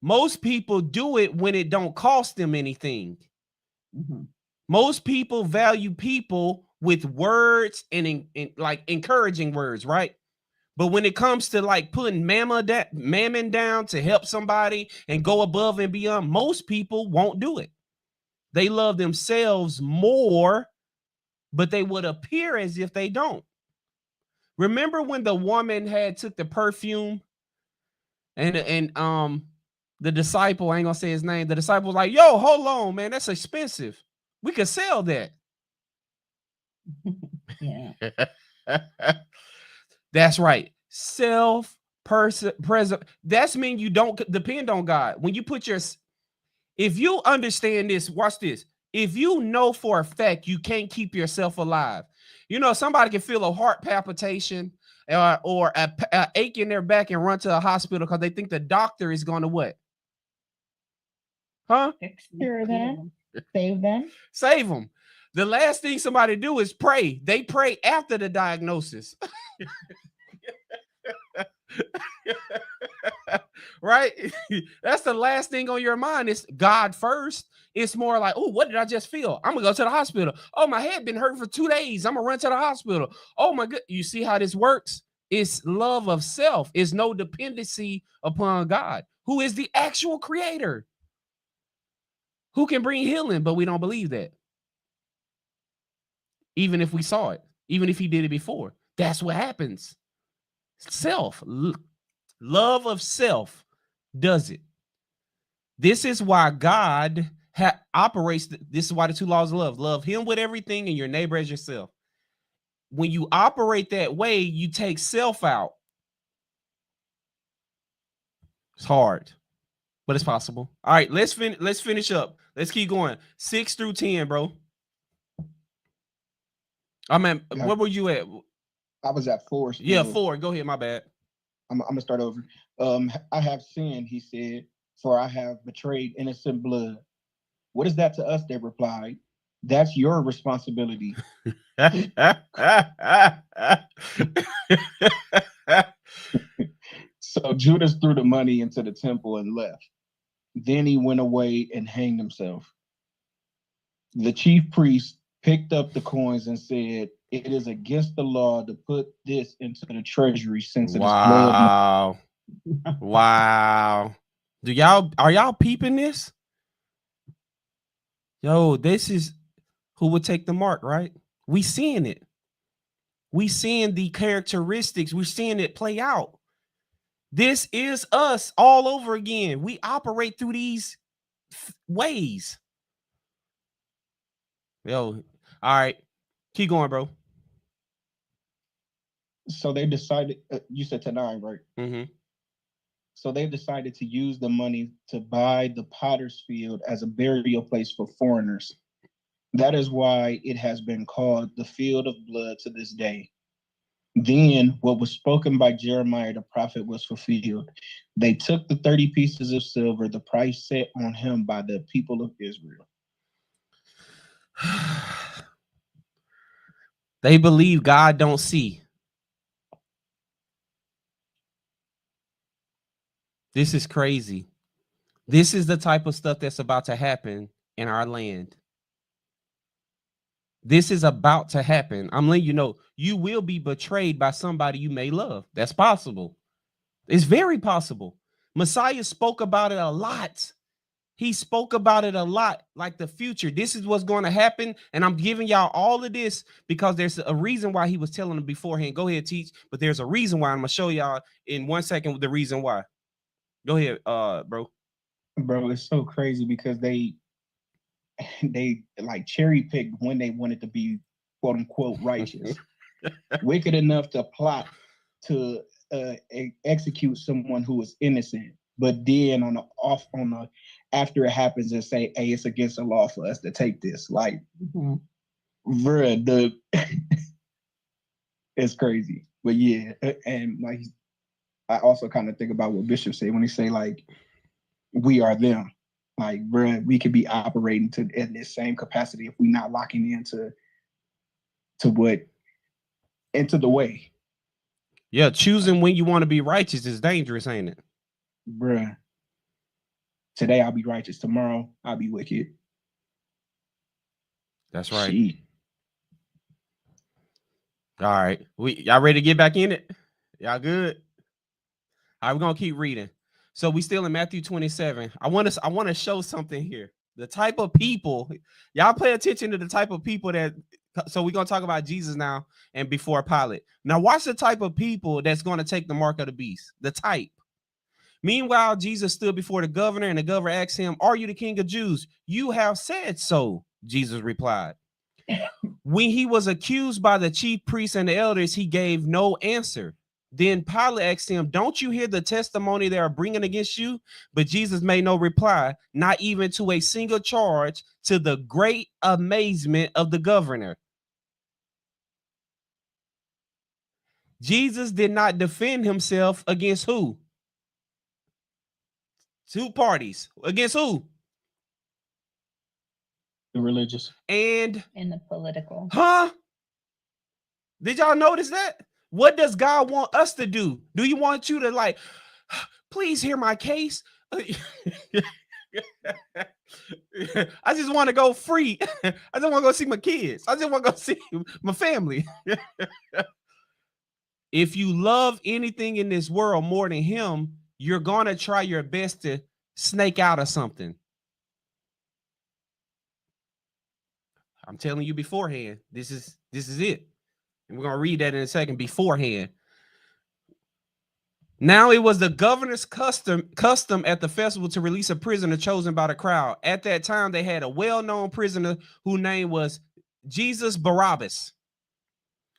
Most people do it when it don't cost them anything. Mm-hmm. Most people value people with words and like encouraging words, right? But when it comes to like putting mammon down to help somebody and go above and beyond, most people won't do it. They love themselves more, but they would appear as if they don't. Remember when the woman took the perfume and the disciple, I ain't gonna say his name. The disciple was like, yo, hold on, man, that's expensive. We could sell that. Yeah. That's right. Self-preserve. That's mean you don't depend on God. When you put if you understand this, watch this. If you know for a fact you can't keep yourself alive, you know, somebody can feel a heart palpitation or a ache in their back and run to a hospital because they think the doctor is going to what? Huh? Cure them. Save them. Save them. The last thing somebody do is pray. They pray after the diagnosis. Right? That's the last thing on your mind. Is God first. It's more like, oh, what did I just feel? I'm gonna go to the hospital. Oh, my head been hurting for 2 days. I'm gonna run to the hospital. Oh my God. You see how this works? It's love of self. It's no dependency upon God, who is the actual creator, who can bring healing, but we don't believe that. Even if we saw it, even if he did it before, that's what happens. Self, love of self does it. This is why God operates. This is why the 2 laws of love. Love him with everything and your neighbor as yourself. When you operate that way, you take self out. It's hard, but it's possible. All right, let's finish up. Let's keep going. 6 through 10, bro. I mean, where were you at? I was at 4. Yeah, 4. Go ahead. My bad. I'm gonna start over. I have sinned, he said, for I have betrayed innocent blood. What is that to us? They replied. That's your responsibility. So Judas threw the money into the temple and left. Then he went away and hanged himself. The chief priest picked up the coins and said, "It is against the law to put this into the treasury since it is blood." Wow. Are y'all peeping this? Yo, this is who would take the mark, right? We seeing it. We seeing the characteristics. We're seeing it play out. This is us all over again. We operate through these ways. Yo, all right. Keep going, bro. So they decided, you said to 9, right? Mm-hmm. So they decided to use the money to buy the potter's field as a burial place for foreigners. That is why it has been called the field of blood to this day. Then what was spoken by Jeremiah the prophet was fulfilled. They took the 30 pieces of silver, the price set on him by the people of Israel. They believe God don't see. This is crazy. This is the type of stuff that's about to happen in our land. This is about to happen. I'm letting you know, you will be betrayed by somebody you may love. That's possible. It's very possible. Messiah spoke about it a lot. He spoke about it a lot, like the future. This is what's going to happen. And I'm giving y'all all of this because there's a reason why he was telling them beforehand. Go ahead, teach. But there's a reason why. I'm going to show y'all in 1 second the reason why. Go ahead, bro. Bro, it's so crazy because they like cherry picked when they wanted to be quote unquote righteous. Wicked enough to plot to execute someone who is innocent, but then after it happens and say, "Hey, it's against the law for us to take this." Like, bruh, it's crazy. But yeah, and like I also kind of think about what Bishop said when he say like, we are them. Like, bruh, we could be operating in this same capacity if we're not locking into the way. Yeah, choosing when you want to be righteous is dangerous, ain't it? Bruh. Today I'll be righteous. Tomorrow I'll be wicked. That's right. Jeez. All right. Y'all ready to get back in it? Y'all good? All right, we're gonna keep reading. So we still in Matthew 27. I want to show something here. The type of people, y'all pay attention to the type of people that. So we're gonna talk about Jesus now and before Pilate. Now watch the type of people that's going to take the mark of the beast. The type. Meanwhile, Jesus stood before the governor, and the governor asked him, "Are you the king of Jews?" "You have said so," Jesus replied. When he was accused by the chief priests and the elders, he gave no answer. Then Pilate asked him, "Don't you hear the testimony they are bringing against you?" But Jesus made no reply, not even to a single charge, to the great amazement of the governor. Jesus did not defend himself against who? Two parties. Against who? The religious. And the political. Huh? Did y'all notice that? What does God want us to do? Do you want you to like, please hear my case? I just want to go free. I just want to go see my kids. I just want to go see my family. If you love anything in this world more than him, you're going to try your best to snake out of something. I'm telling you beforehand, this is it. And we're going to read that in a second beforehand. Now it was the governor's custom at the festival to release a prisoner chosen by the crowd. At that time, they had a well-known prisoner whose name was Jesus Barabbas.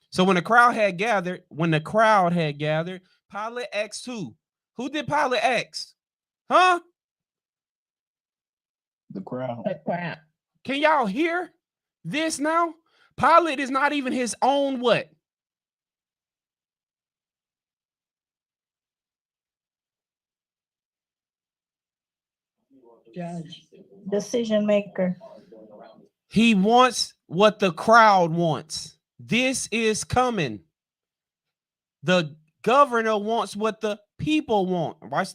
So when the crowd had gathered, Pilate asked who? Who did Pilate ask? Huh? The crowd. The crowd. Can y'all hear this now? Pilate is not even his own what? Judge. Decision maker. He wants what the crowd wants. This is coming. The governor wants what the people want? Watch.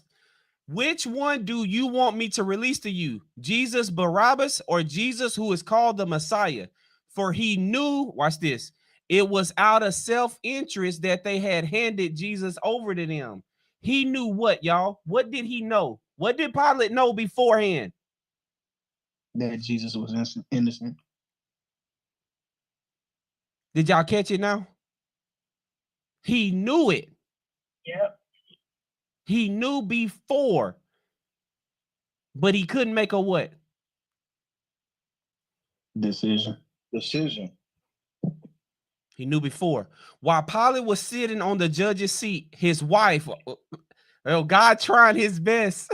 Which one do you want me to release to you? Jesus Barabbas or Jesus who is called the Messiah? For he knew, watch this, it was out of self-interest that they had handed Jesus over to them. He knew what, y'all? What did he know? What did Pilate know beforehand? That Jesus was innocent. Did y'all catch it now? He knew it. Yep. He knew before, but he couldn't make a what? Decision. He knew before. While Pilate was sitting on the judge's seat, his wife, oh, God trying his best.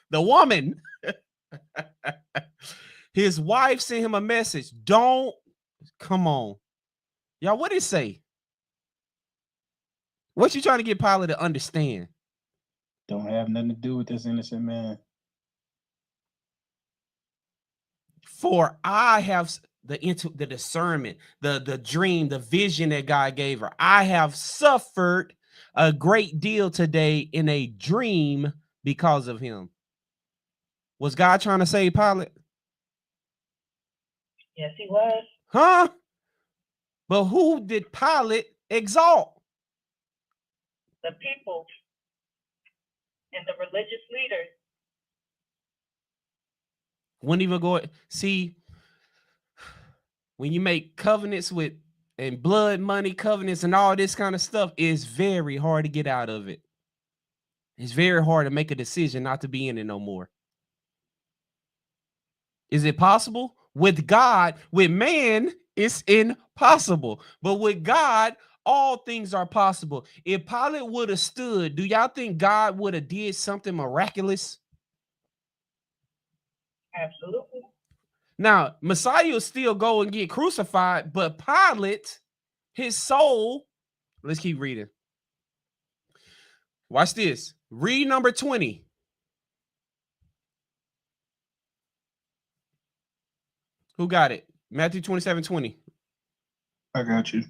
The woman, his wife sent him a message. Don't, come on. Y'all, what did it say? What you trying to get Pilate to understand? Don't have nothing to do with this innocent man. For I have the discernment, the dream, the vision that God gave her. I have suffered a great deal today in a dream because of him. Was God trying to save Pilate? Yes, he was. Huh? But who did Pilate exalt? The people and the religious leaders. Wouldn't even go. See, when you make covenants with and blood money covenants and all this kind of stuff, it's very hard to get out of it. It's very hard to make a decision not to be in it no more. Is it possible? With God, with man, it's impossible. But with God, all things are possible. If Pilate would have stood, do y'all think God would have did something miraculous? Absolutely. Now, Messiah will still go and get crucified, but Pilate, his soul, let's keep reading. Watch this. Read number 20. Who got it? Matthew 27:20. I got you.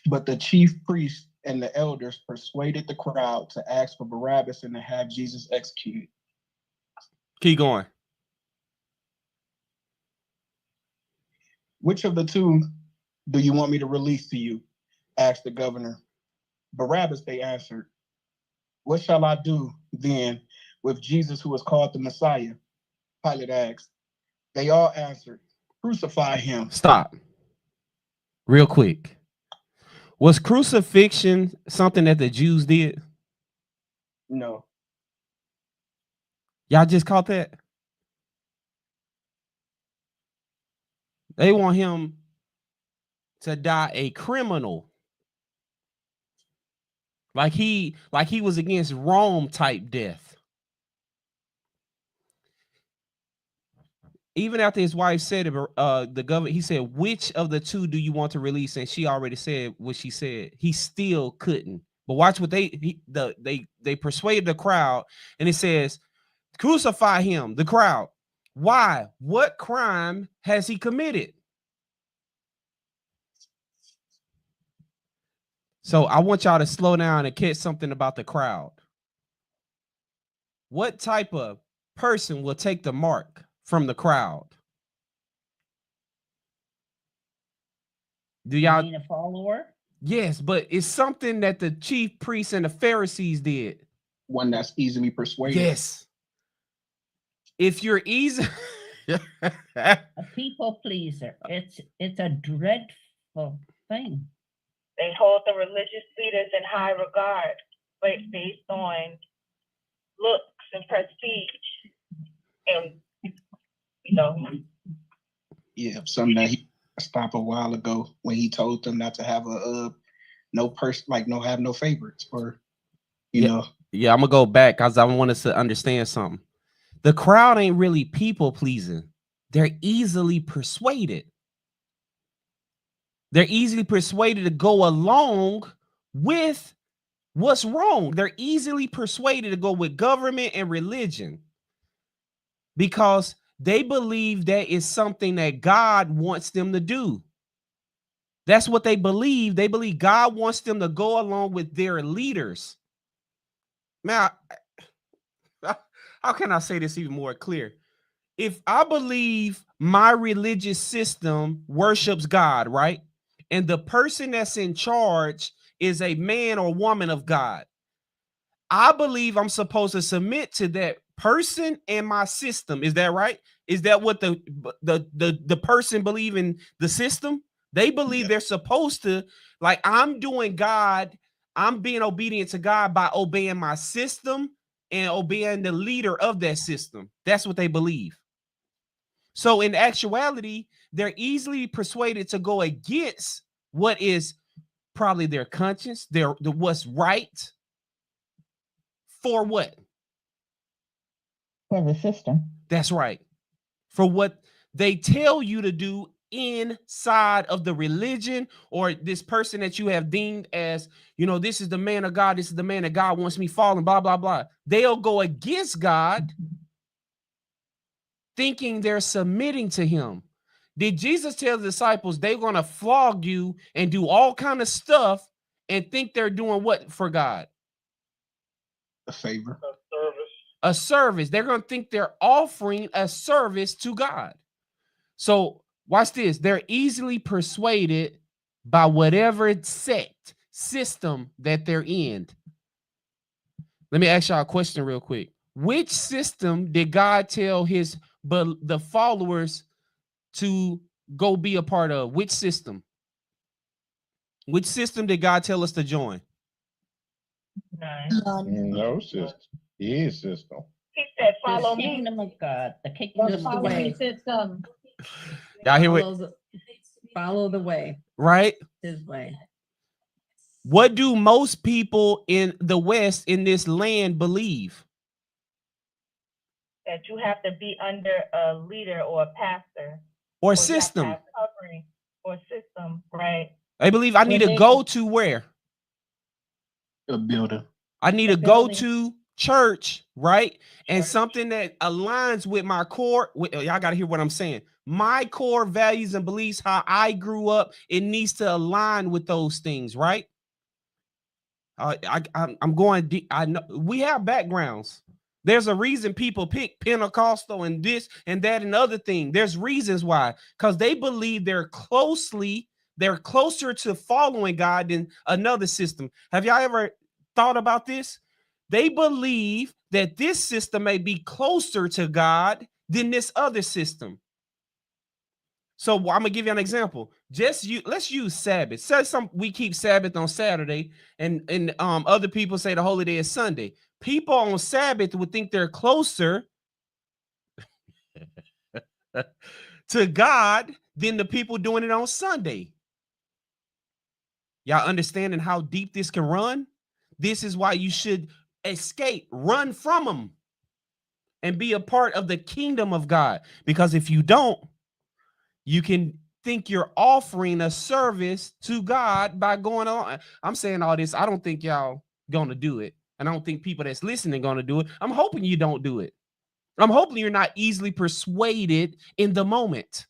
But the chief priests and the elders persuaded the crowd to ask for Barabbas and to have Jesus executed. Keep going. Which of the two do you want me to release to you? Asked the governor. Barabbas, they answered. What shall I do then with Jesus who is called the Messiah? Pilate asked. They all answered, crucify him. Stop. Real quick. Was crucifixion something that the Jews did? No. Y'all just caught that? They want him to die a criminal. Like he was against Rome type death. Even after his wife said it, the governor, he said, which of the two do you want to release? And she already said what she said. He still couldn't. But watch what they persuaded the crowd, and it says, crucify him, the crowd. Why? What crime has he committed? So I want y'all to slow down and catch something about the crowd. What type of person will take the mark from the crowd? Do y'all mean a follower? Yes, but it's something that the chief priests and the Pharisees did. One that's easily persuaded. Yes. If you're easy A people pleaser. It's a dreadful thing. They hold the religious leaders in high regard, based on looks and prestige, and Yeah, something that he stopped a while ago when he told them not to have have no favorites, or you know. Yeah, I'm gonna go back because I want us to understand something. The crowd ain't really people pleasing. They're easily persuaded. They're easily persuaded to go along with what's wrong. They're easily persuaded to go with government and religion because they believe that is something that God wants them to do. That's what they believe. They believe God wants them to go along with their leaders. Now, how can I say this even more clear? If I believe my religious system worships God, right? And the person that's in charge is a man or woman of God, I believe I'm supposed to submit to that person and my system. Is that right? Is that what the person believe in the system? They believe they're supposed to, like, I'm doing God, I'm being obedient to God by obeying my system and obeying the leader of that system. That's what they believe. So in actuality, they're easily persuaded to go against what is probably their conscience, what's right. For what? For the system. That's right. For what they tell you to do inside of the religion, or this person that you have deemed as, you know, this is the man of God, this is the man that God wants me following, blah, blah, blah. They'll go against God thinking they're submitting to him. Did Jesus tell the disciples they're going to flog you and do all kind of stuff and think they're doing what for God? A favor. A service. They're going to think they're offering a service to God. So watch this. They're easily persuaded by whatever sect, system that they're in. Let me ask y'all a question real quick. Which system did God tell the followers to go be a part of? Which system? Which system did God tell us to join? None. No system. His system. He said, follow The me. kingdom of God, the kingdom of the Follow way. me system. Y'all hear Follow what? follow the way, Right? his way. What do most people in the West, in this land, believe? That you have to be under a leader or a pastor. Or you have to system? have covering or system, right? I believe I need to go to where? A builder. I need to go to church, right? And something that aligns with my core. Y'all got to hear what I'm saying. My core values and beliefs, how I grew up, it needs to align with those things, right? I'm going deep. I know we have backgrounds. There's a reason people pick Pentecostal and this and that and other thing. There's reasons why, because they believe they're closer to following God than another system. Have y'all ever thought about this? They believe that this system may be closer to God than this other system. So I'm gonna give you an example. Let's use Sabbath. Say we keep Sabbath on Saturday, and other people say the holy day is Sunday. People on Sabbath would think they're closer to God than the people doing it on Sunday. Y'all understanding how deep this can run? This is why you should escape, run from them, and be a part of the kingdom of God. Because if you don't, you can think you're offering a service to God by going on. I'm saying all this. I don't think y'all gonna do it. And I don't think people that's listening gonna do it. I'm hoping you don't do it. I'm hoping you're not easily persuaded in the moment.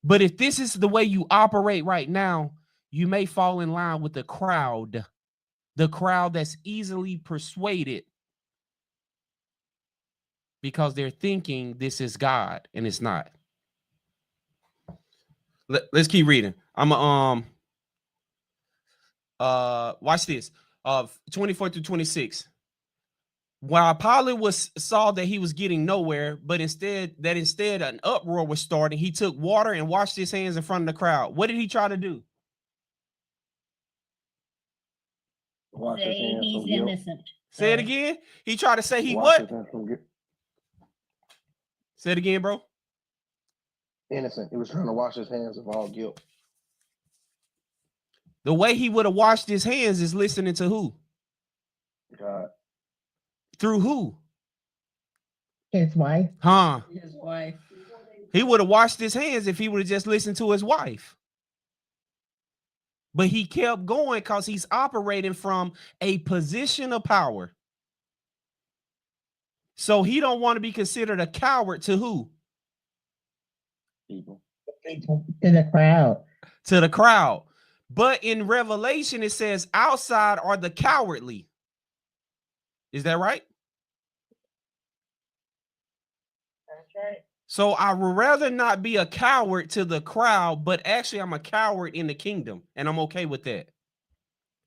But if this is the way you operate right now, you may fall in line with the crowd that's easily persuaded because they're thinking this is God and it's not. Let's keep reading. I'm watch this. 24 through 26. While Pilate saw that he was getting nowhere, but instead an uproar was starting, he took water and washed his hands in front of the crowd. What did he try to do? Say he's innocent. Say it again. He tried to say he what? Say it again, bro. Innocent. He was trying to wash his hands of all guilt. The way he would have washed his hands is listening to who? God. Through who? His wife. Huh? His wife. He would have washed his hands if he would have just listened to his wife. But he kept going because he's operating from a position of power. So he don't want to be considered a coward to who? People. To the crowd. to the crowd. But in Revelation, it says outside are the cowardly. Is that right? That's right. So I would rather not be a coward to the crowd, but actually I'm a coward in the kingdom, and I'm okay with that.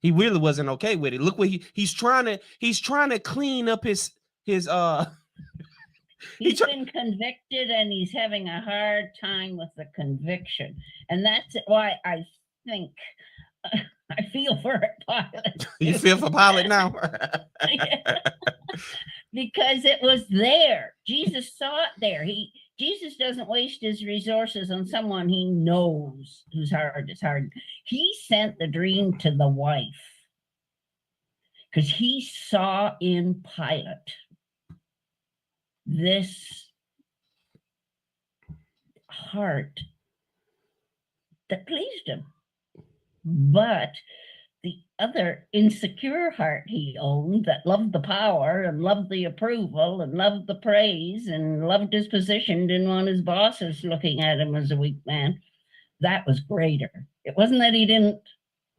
He really wasn't okay with it. Look what he's trying to clean up his He's been convicted and he's having a hard time with the conviction. And that's why I think I feel for Pilate. You feel for Pilate now? Because it was there. Jesus saw it there. Jesus doesn't waste his resources on someone he knows whose heart is hard. He sent the dream to the wife because he saw in Pilate this heart that pleased him. But the other insecure heart he owned that loved the power and loved the approval and loved the praise and loved his position, didn't want his bosses looking at him as a weak man, that was greater. It wasn't that he didn't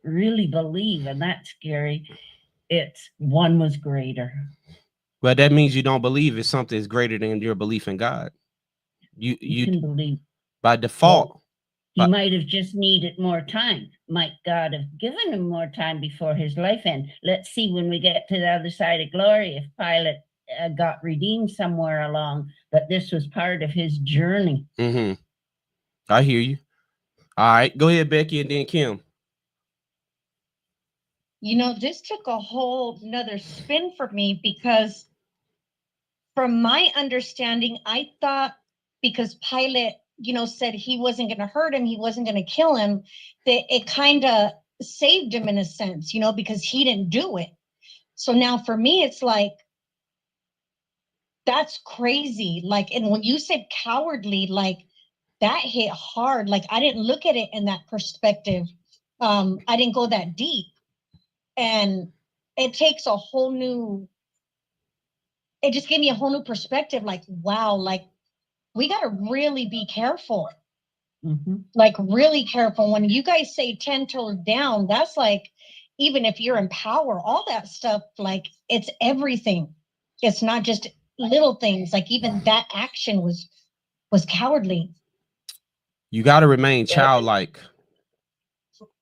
really believe, and that's scary. It's one was greater. Well, that means you don't believe if something is greater than your belief in God. You can believe by default. He might have just needed more time. Might God have given him more time before his life end? Let's see when we get to the other side of glory if Pilate got redeemed somewhere along, but this was part of his journey. Mm-hmm. I hear you. All right, go ahead, Becky, and then Kim. You know, this took a whole nother spin for me because from my understanding, I thought because Pilate, you know, said he wasn't going to hurt him, he wasn't going to kill him, that it kind of saved him in a sense, you know, because he didn't do it. So now for me, it's like, that's crazy. Like, and when you said cowardly, like that hit hard. Like I didn't look at it in that perspective. I didn't go that deep. And it takes a whole new, it just gave me a whole new perspective. Like, wow, like we got to really be careful. Mm-hmm. Like really careful. When you guys say 10 toes down, that's like, even if you're in power, all that stuff, like it's everything. It's not just little things. Like even that action was cowardly. You got to remain childlike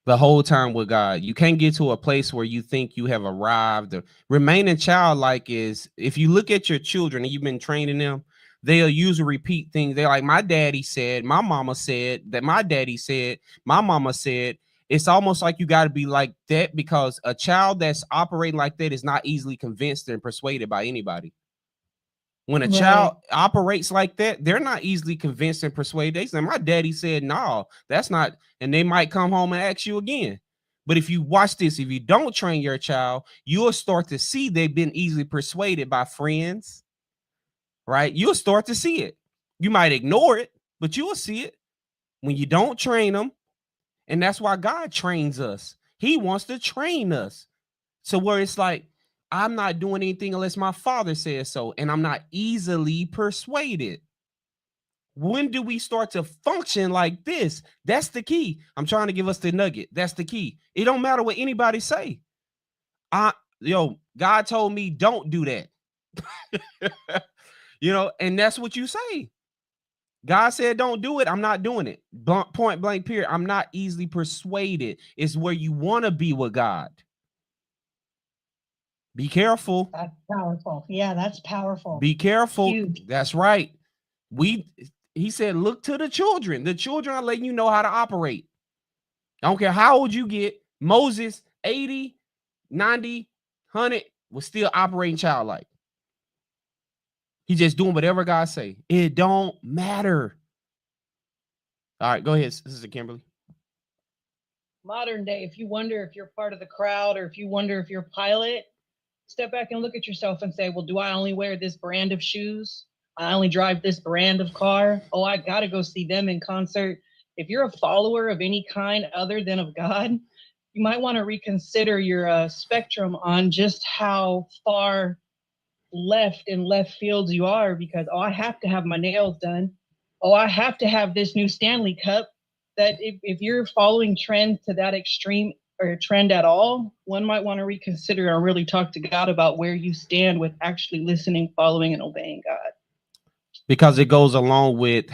the whole time with God. You can't get to a place where you think you have arrived. Remaining childlike is, if you look at your children and you've been training them, they'll usually repeat things. They're like, my daddy said, my mama said, that my daddy said, my mama said. It's almost like you got to be like that, because a child that's operating like that is not easily convinced and persuaded by anybody. When a child operates like that, they're not easily convinced and persuaded. They say, my daddy said, no, that's not. And they might come home and ask you again. But if you watch this, if you don't train your child, you'll start to see they've been easily persuaded by friends, right? You'll start to see it. You might ignore it, but you will see it when you don't train them. And that's why God trains us. He wants to train us. So where it's like, I'm not doing anything unless my father says so, and I'm not easily persuaded. When do we start to function like this? That's the key. I'm trying to give us the nugget. That's the key. It don't matter what anybody say. God told me don't do that. And that's what you say. God said don't do it. I'm not doing it. Point blank period. I'm not easily persuaded. It's where you want to be with God. Be careful. That's powerful. Yeah, that's powerful. Be careful. Huge. That's right. He said, look to the children. The children are letting you know how to operate. I don't care how old you get. Moses, 80, 90, 100, was still operating childlike. He's just doing whatever God say. It don't matter. All right, go ahead, Sister Kimberly. Modern day, if you wonder if you're part of the crowd or if you wonder if you're Pilate, step back and look at yourself and say, well, do I only wear this brand of shoes? I only drive this brand of car. Oh, I got to go see them in concert. If you're a follower of any kind other than of God, you might want to reconsider your spectrum on just how far left in left fields you are, because, oh, I have to have my nails done. Oh, I have to have this new Stanley Cup. that if you're following trend to that extreme or trend at all, one might want to reconsider and really talk to God about where you stand with actually listening, following, and obeying God. Because it goes along with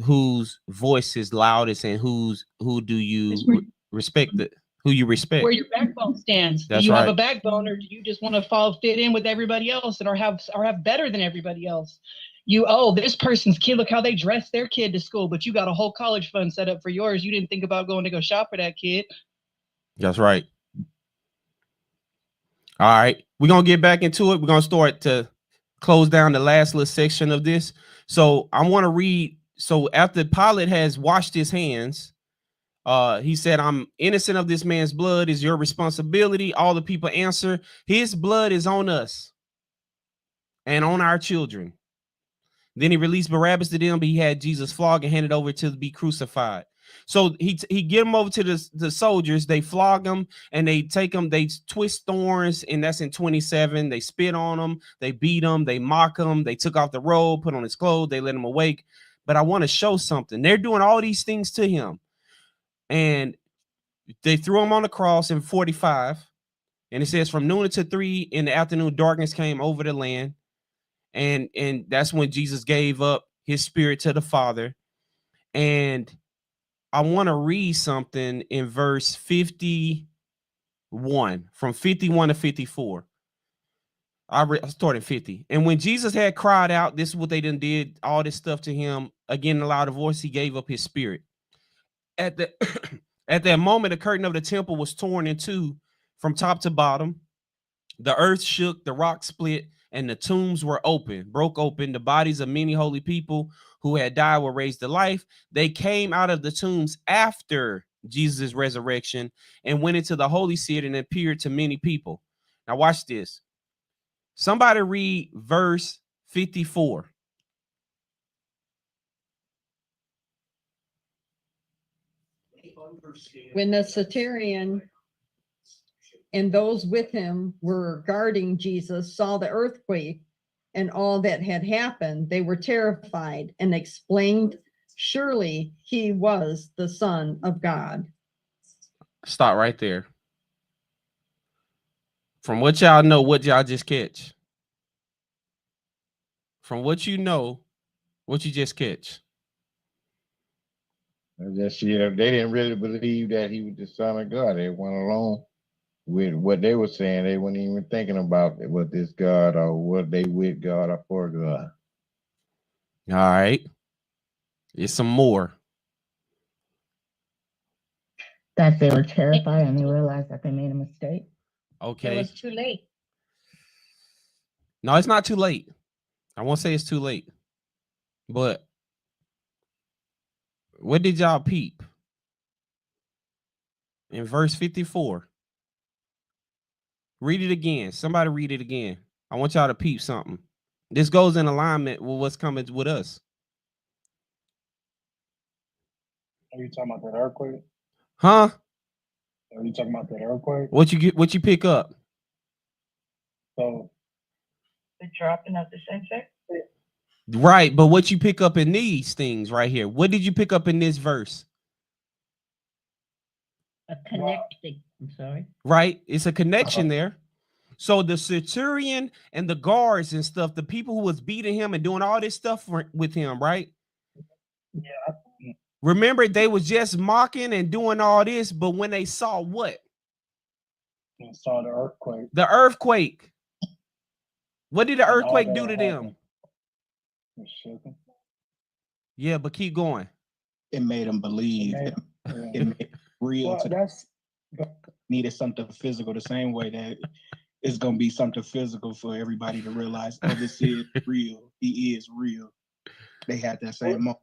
whose voice is loudest and who do you respect it, who you respect. Where your backbone stands. That's do you right. have a backbone, or do you just want to fit in with everybody else and or have better than everybody else? This person's kid, look how they dress their kid to school, but you got a whole college fund set up for yours. You didn't think about going to go shop for that kid. That's right. All right, we're gonna get back into it. We're gonna start to close down the last little section of this. So I want to read. So after Pilate has washed his hands, he said, "I'm innocent of this man's blood. Is your responsibility." All the people answer, "His blood is on us and on our children." Then he released Barabbas to them, but he had Jesus flogged and handed over to be crucified. So he get him over to the soldiers. They flog him and they take him. They twist thorns, and that's in 27. They spit on him. They beat him. They mock him. They took off the robe, put on his clothes. They let him awake. But I want to show something. They're doing all these things to him, and they threw him on the cross in 45. And it says from noon to 3 in the afternoon, darkness came over the land. And that's when Jesus gave up his spirit to the Father. And I want to read something in verse 51, from 51 to 54. I started 50. And when Jesus had cried out, this is what they done did, all this stuff to him, again in a louder voice, he gave up his spirit. At that moment, the curtain of the temple was torn in two from top to bottom. The earth shook, the rock split, and the tombs were broke open. The bodies of many holy people who had died were raised to life. They came out of the tombs after Jesus' resurrection and went into the holy city and appeared to many people. Now watch this. Somebody read verse 54. When the centurion and those with him were guarding Jesus saw the earthquake and all that had happened, they were terrified and exclaimed, "Surely he was the Son of God." Stop right there. From what y'all know, what y'all just catch? From what you know, what you just catch? They didn't really believe that he was the Son of God. They went along with what they were saying. They weren't even thinking about what this God or what they with God or for God. All right. There's some more. That they were terrified and they realized that they made a mistake. Okay. It was too late. No, it's not too late. I won't say it's too late. But what did y'all peep? In verse 54. Read it again. Somebody read it again. I want y'all to peep something. This goes in alignment with what's coming with us. Are you talking about that earthquake? Huh? Are you talking about that earthquake? What you pick up? So The dropping of the censer. Right, but what you pick up in these things right here? What did you pick up in this verse? A connecting. I'm sorry. Right, it's a connection there. So the centurion and the guards and stuff, the people who was beating him and doing all this stuff with him, right? Yeah. Remember, they was just mocking and doing all this, but when they saw what? I saw the earthquake. The earthquake. What did the earthquake do to them? It shook them. Yeah, but keep going. It made them believe. It made it real. Well, to that's needed something physical, the same way that it's gonna be something physical for everybody to realize, oh, this is real. He is real. They had that same moment.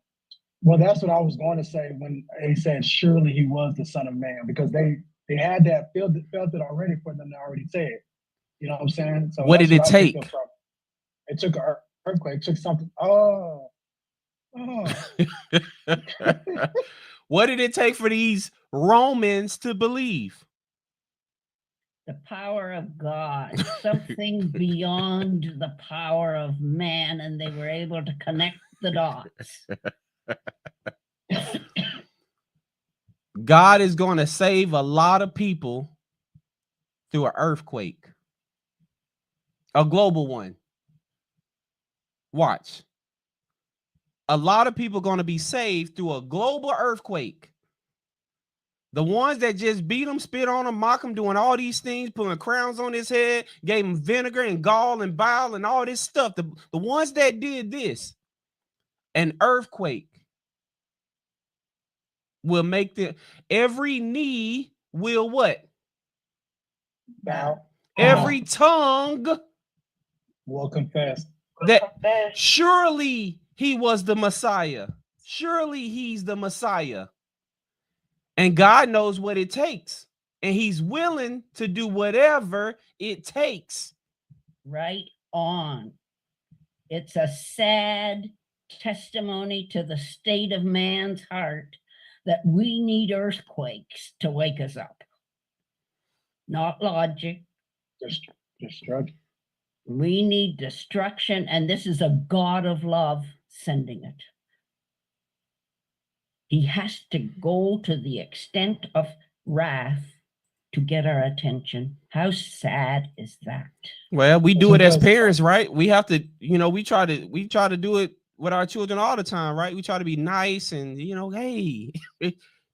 well, that's what I was going to say when he said, "Surely he was the Son of Man," because they had that felt it already for them to already say it. You know what I'm saying? So What that's did it I picked take? up from. It took an earthquake. It took something. Oh. What did it take for these Romans to believe? The power of God, something beyond the power of man, and they were able to connect the dots. God is going to save a lot of people through an earthquake, a global one. Watch. A lot of people going to be saved through a global earthquake. The ones that just beat him, spit on him, mock him, doing all these things, putting crowns on his head, gave him vinegar and gall and bile and all this stuff. The ones that did this, an earthquake will make every knee will what? Bow. Every tongue Will confess that surely he was the Messiah. Surely he's the Messiah. And God knows what it takes. And he's willing to do whatever it takes. Right on. It's a sad testimony to the state of man's heart that we need earthquakes to wake us up. Not logic. Destruction. We need destruction, and this is a God of love sending it. He has to go to the extent of wrath to get our attention. How sad is that? Well, we do it as parents, right? We have to, we try to do it with our children all the time, right? We try to be nice and, hey,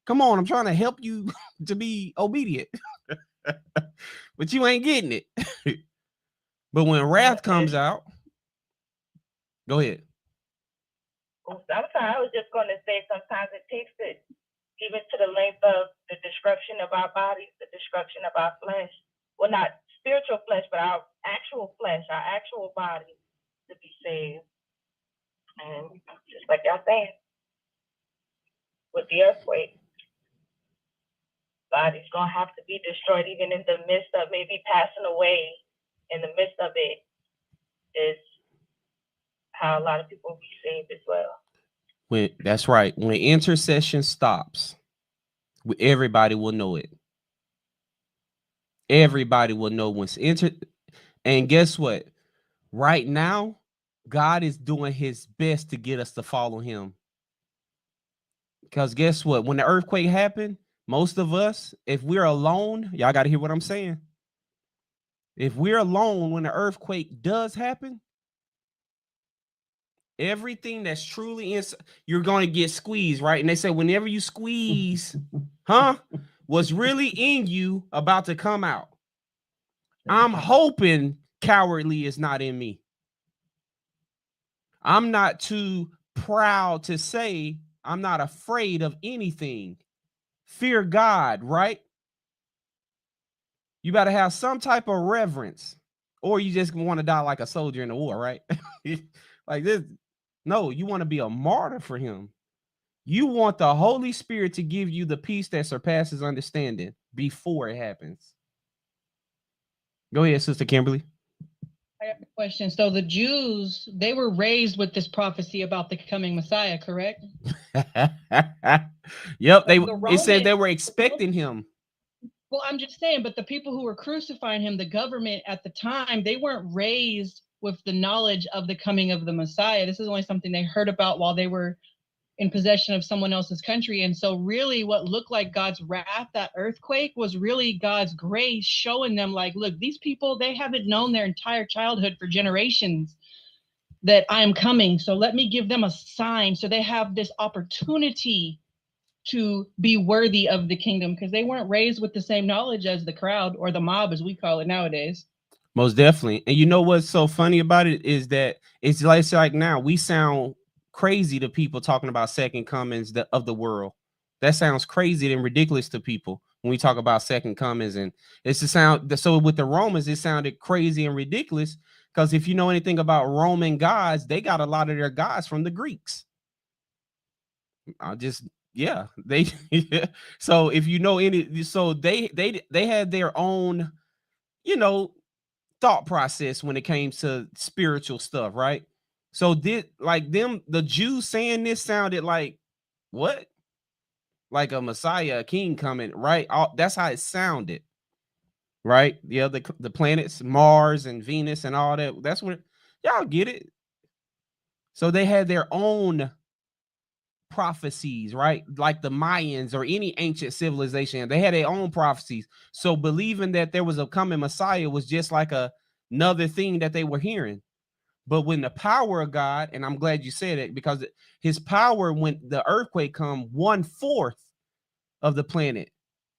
come on, I'm trying to help you to be obedient. But you ain't getting it. But when wrath comes out, go ahead. Sometimes I was just going to say sometimes it takes it even to the length of the destruction of our bodies, the destruction of our flesh. Well, not spiritual flesh, but our actual flesh, our actual body to be saved. And just like y'all saying, with the earthquake, body's going to have to be destroyed even in the midst of maybe passing away. In the midst of it is how a lot of people will be saved as well. That's right. When intercession stops, everybody will know it. Everybody will know when and guess what? Right now, God is doing his best to get us to follow him. Because guess what? When the earthquake happened, most of us, if we're alone, y'all got to hear what I'm saying. If we're alone when the earthquake does happen, everything that's truly inside, you're going to get squeezed, right? And they say whenever you squeeze, what's really in you about to come out. I'm hoping cowardly is not in me. I'm not too proud to say I'm not afraid of anything. Fear God, right? You better have some type of reverence, or you just want to die like a soldier in the war, right? Like this. No, you want to be a martyr for him. You want the Holy Spirit to give you the peace that surpasses understanding before it happens. Go ahead, Sister Kimberly. I have a question. So the Jews, they were raised with this prophecy about the coming Messiah, correct? Yep, it said they were expecting him. Well, I'm just saying, but the people who were crucifying him, the government at the time, they weren't raised with the knowledge of the coming of the Messiah. This is only something they heard about while they were in possession of someone else's country. And so really what looked like God's wrath, that earthquake, was really God's grace showing them like, look, these people, they haven't known their entire childhood for generations that I am coming. So let me give them a sign so they have this opportunity to be worthy of the kingdom, because they weren't raised with the same knowledge as the crowd, or the mob as we call it nowadays. Most definitely. And you know what's so funny about it is that it's like now we sound crazy to people talking about second comings of the world. That sounds crazy and ridiculous to people when we talk about second comings. And it's the sound. So with the Romans, it sounded crazy and ridiculous because if you know anything about Roman gods, they got a lot of their gods from the Greeks. They so if you know any, so they had their own, thought process when it came to spiritual stuff, right? So the Jews saying this sounded like what? Like a Messiah, a king coming, right? That's how it sounded, right? The planets, Mars and Venus and all that. That's what y'all get it. So they had their own prophecies, right? Like the Mayans or any ancient civilization, they had their own prophecies. So believing that there was a coming Messiah was just like another thing that they were hearing. But when the power of God, and I'm glad you said it, because his power, when the earthquake come, 1/4 of the planet,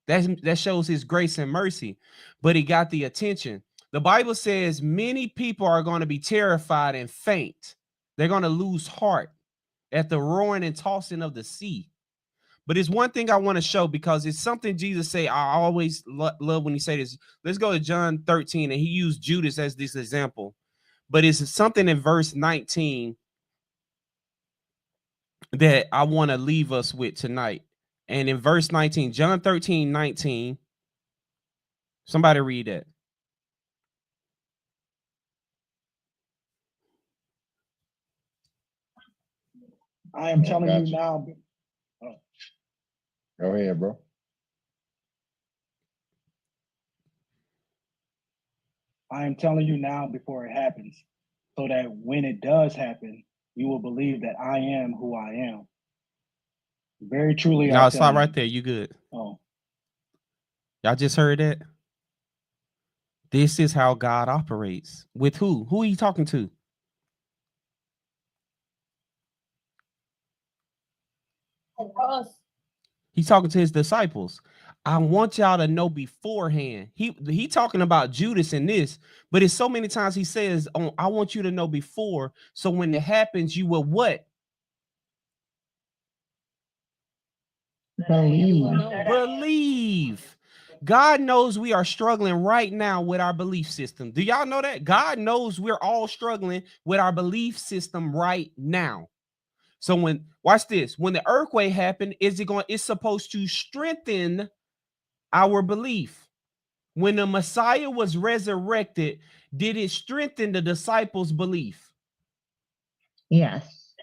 that shows his grace and mercy. But he got the attention. The Bible says many people are going to be terrified and faint. They're going to lose heart at the roaring and tossing of the sea. But it's one thing I want to show, because it's something Jesus say. I always love when he say this. Let's go to John 13, and he used Judas as this example. But it's something in verse 19 that I want to leave us with tonight. And in verse 19, John 13:19, somebody read that. I am telling you now. Oh. Go ahead, bro. I am telling you now before it happens, so that when it does happen, you will believe that I am who I am. Very truly. No, stop right there. You good. Oh. Y'all just heard that? This is how God operates. With who? Who are you talking to? Us. He's talking to his disciples. I want y'all to know beforehand. He talking about Judas in this, but it's so many times he says, "Oh, I want you to know before, so when it happens, you will what? Believe." God knows we are struggling right now with our belief system. Do y'all know that? God knows we're all struggling with our belief system right now. So watch this, when the earthquake happened, it's supposed to strengthen our belief. When the Messiah was resurrected, did it strengthen the disciples' belief? Yes.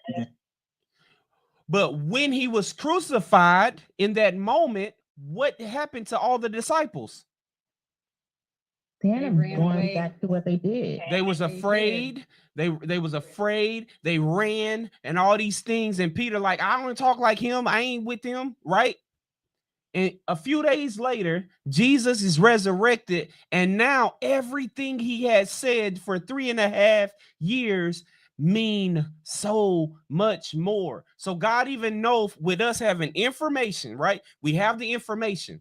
But when he was crucified in that moment, what happened to all the disciples? They ended up going back to what they did. They was afraid. They was afraid. They ran and all these things. And Peter, like, I don't talk like him. I ain't with him, right? And a few days later, Jesus is resurrected. And now everything he had said for 3.5 years mean so much more. So God even knows, with us having information, right? We have the information.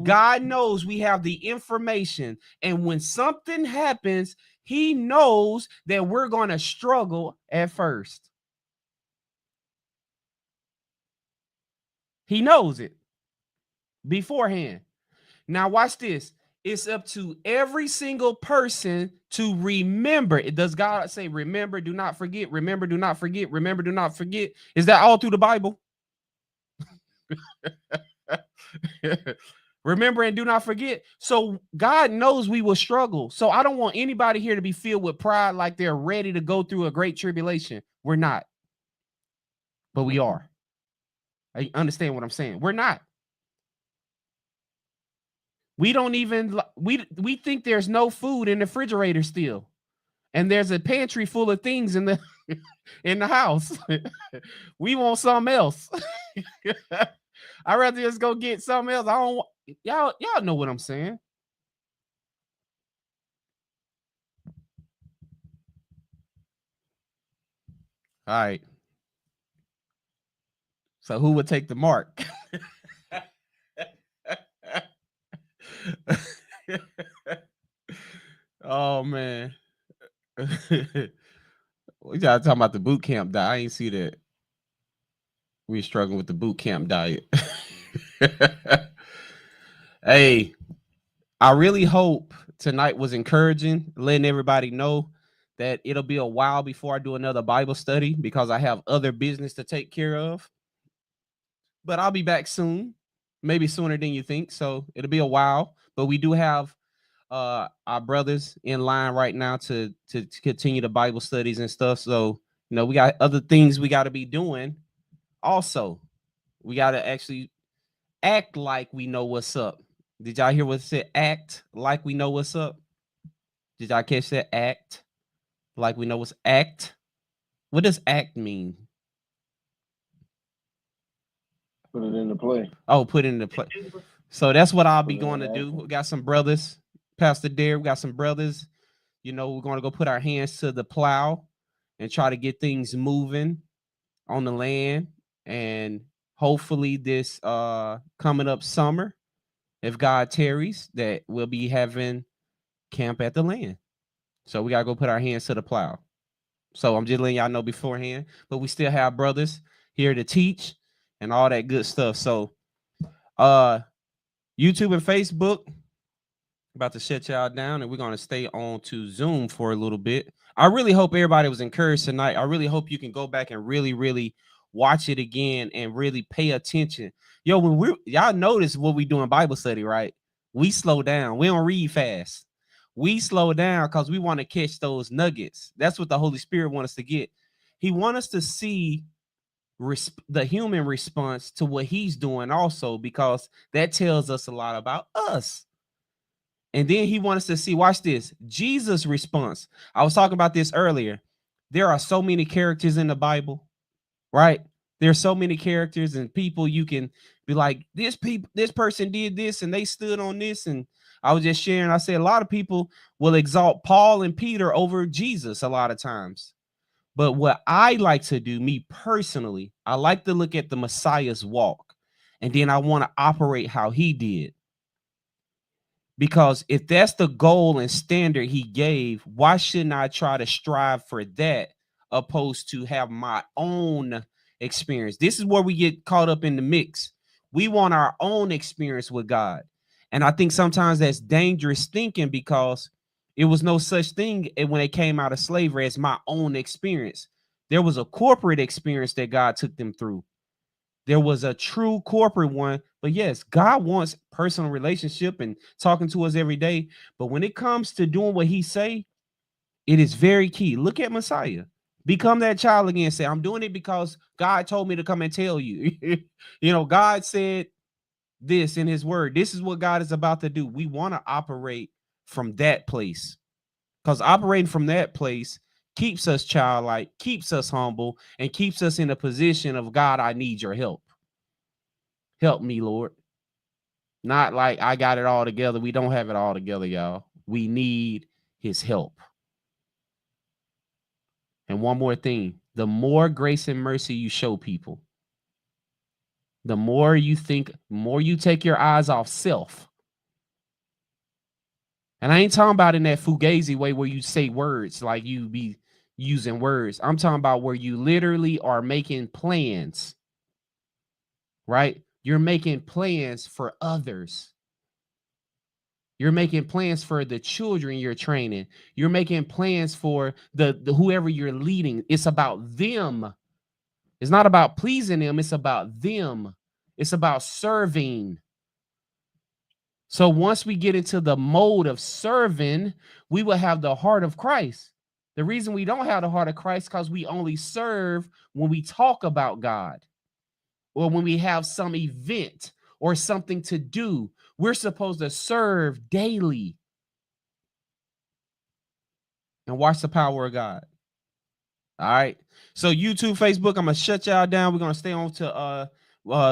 God knows we have the information. And when something happens, he knows that we're going to struggle at first. He knows it beforehand. Now watch this. It's up to every single person to remember. Does God say, remember, do not forget, remember, do not forget, remember, do not forget? Is that all through the Bible? Remember and do not forget. So God knows we will struggle. So I don't want anybody here to be filled with pride like they're ready to go through a great tribulation. We're not. But we are. I understand what I'm saying. We're not. We don't even, we think there's no food in the refrigerator still. And there's a pantry full of things in the in the house. We want something else. I'd rather just go get something else. I don't want, y'all know what I'm saying. All right. So who would take the mark? Oh man. We gotta talk about the boot camp diet. I ain't see that. We struggling with the boot camp diet. Hey, I really hope tonight was encouraging, letting everybody know that it'll be a while before I do another Bible study because I have other business to take care of. But I'll be back soon, maybe sooner than you think. So it'll be a while, but we do have our brothers in line right now to continue the Bible studies and stuff. So, you know, we got other things we got to be doing. Also, we got to actually act like we know what's up. Did y'all hear what it said? Act like we know what's up. Did y'all catch that? Act like we know what's act. What does act mean? Put it into play. Oh, put it into play. So that's what I'll be going to do. We got some brothers, Pastor Dare. We got some brothers. You know, we're going to go put our hands to the plow and try to get things moving on the land. And hopefully this coming up summer, if God tarries, that we'll be having camp at the land. So we got to go put our hands to the plow. So I'm just letting y'all know beforehand, but we still have brothers here to teach and all that good stuff. So YouTube and Facebook, about to shut y'all down, and we're going to stay on to Zoom for a little bit. I really hope everybody was encouraged tonight. I really hope you can go back and really watch it again and really pay attention. Yo, when y'all notice what we do in Bible study, right? We slow down. We don't read fast. We slow down because we want to catch those nuggets. That's what the Holy Spirit wants us to get. He wants us to see the human response to what he's doing also, because that tells us a lot about us. And then he wants us to see, watch this, Jesus' response. I was talking about this earlier. There are so many characters in the Bible, right? There's so many characters and people you can be like, this person did this and they stood on this. And I was just sharing, I said a lot of people will exalt Paul and Peter over Jesus a lot of times. But what I like to do, me personally, I like to look at the Messiah's walk, and then I want to operate how he did. Because if that's the goal and standard he gave, why shouldn't I try to strive for that opposed to have my own experience? This is where we get caught up in the mix. We want our own experience with God. And I think sometimes that's dangerous thinking, because it was no such thing when they came out of slavery as my own experience. There was a corporate experience that God took them through. There was a true corporate one. But yes, God wants personal relationship and talking to us every day. But when it comes to doing what he say, it is very key. Look at Messiah. Become that child again. Say, I'm doing it because God told me to come and tell you. You know, God said this in his word. This is what God is about to do. We want to operate from that place, because operating from that place keeps us childlike, keeps us humble, and keeps us in a position of, God, I need your help. Help me, Lord. Not like I got it all together. We don't have it all together, y'all. We need his help. And one more thing, the more grace and mercy you show people, the more you take your eyes off self. And I ain't talking about in that fugazi way where you say words like you be using words. I'm talking about where you literally are making plans, right? You're making plans for others. You're making plans for the children you're training. You're making plans for the whoever you're leading. It's about them. It's not about pleasing them. It's about them. It's about serving. So once we get into the mode of serving, we will have the heart of Christ. The reason we don't have the heart of Christ is because we only serve when we talk about God, or when we have some event or something to do. We're supposed to serve daily and watch the power of God. All right. So YouTube, Facebook, I'm going to shut y'all down. We're going to stay on to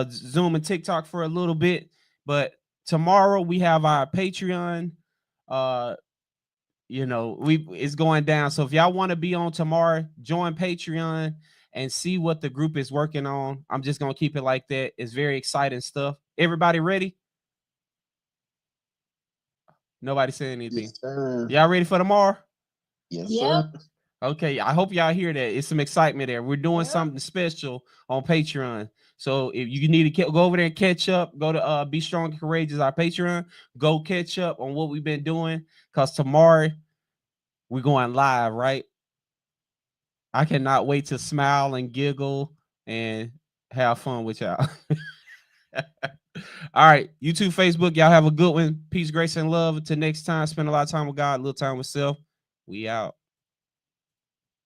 Zoom and TikTok for a little bit. But tomorrow we have our Patreon. You know, it's going down. So if y'all want to be on tomorrow, join Patreon and see what the group is working on. I'm just going to keep it like that. It's very exciting stuff. Everybody ready? Nobody saying anything. Yes, sir. Y'all ready for tomorrow? Yes, Yep. sir. Okay, I hope y'all hear that. It's some excitement there. We're doing something special on Patreon. So if you need to go over there and catch up, go to Be Strong and Courageous, our Patreon. Go catch up on what we've been doing, because tomorrow we're going live, right? I cannot wait to smile and giggle and have fun with y'all. All right, YouTube, Facebook, y'all have a good one. Peace, grace, and love. Until next time, spend a lot of time with God, a little time with self. We out.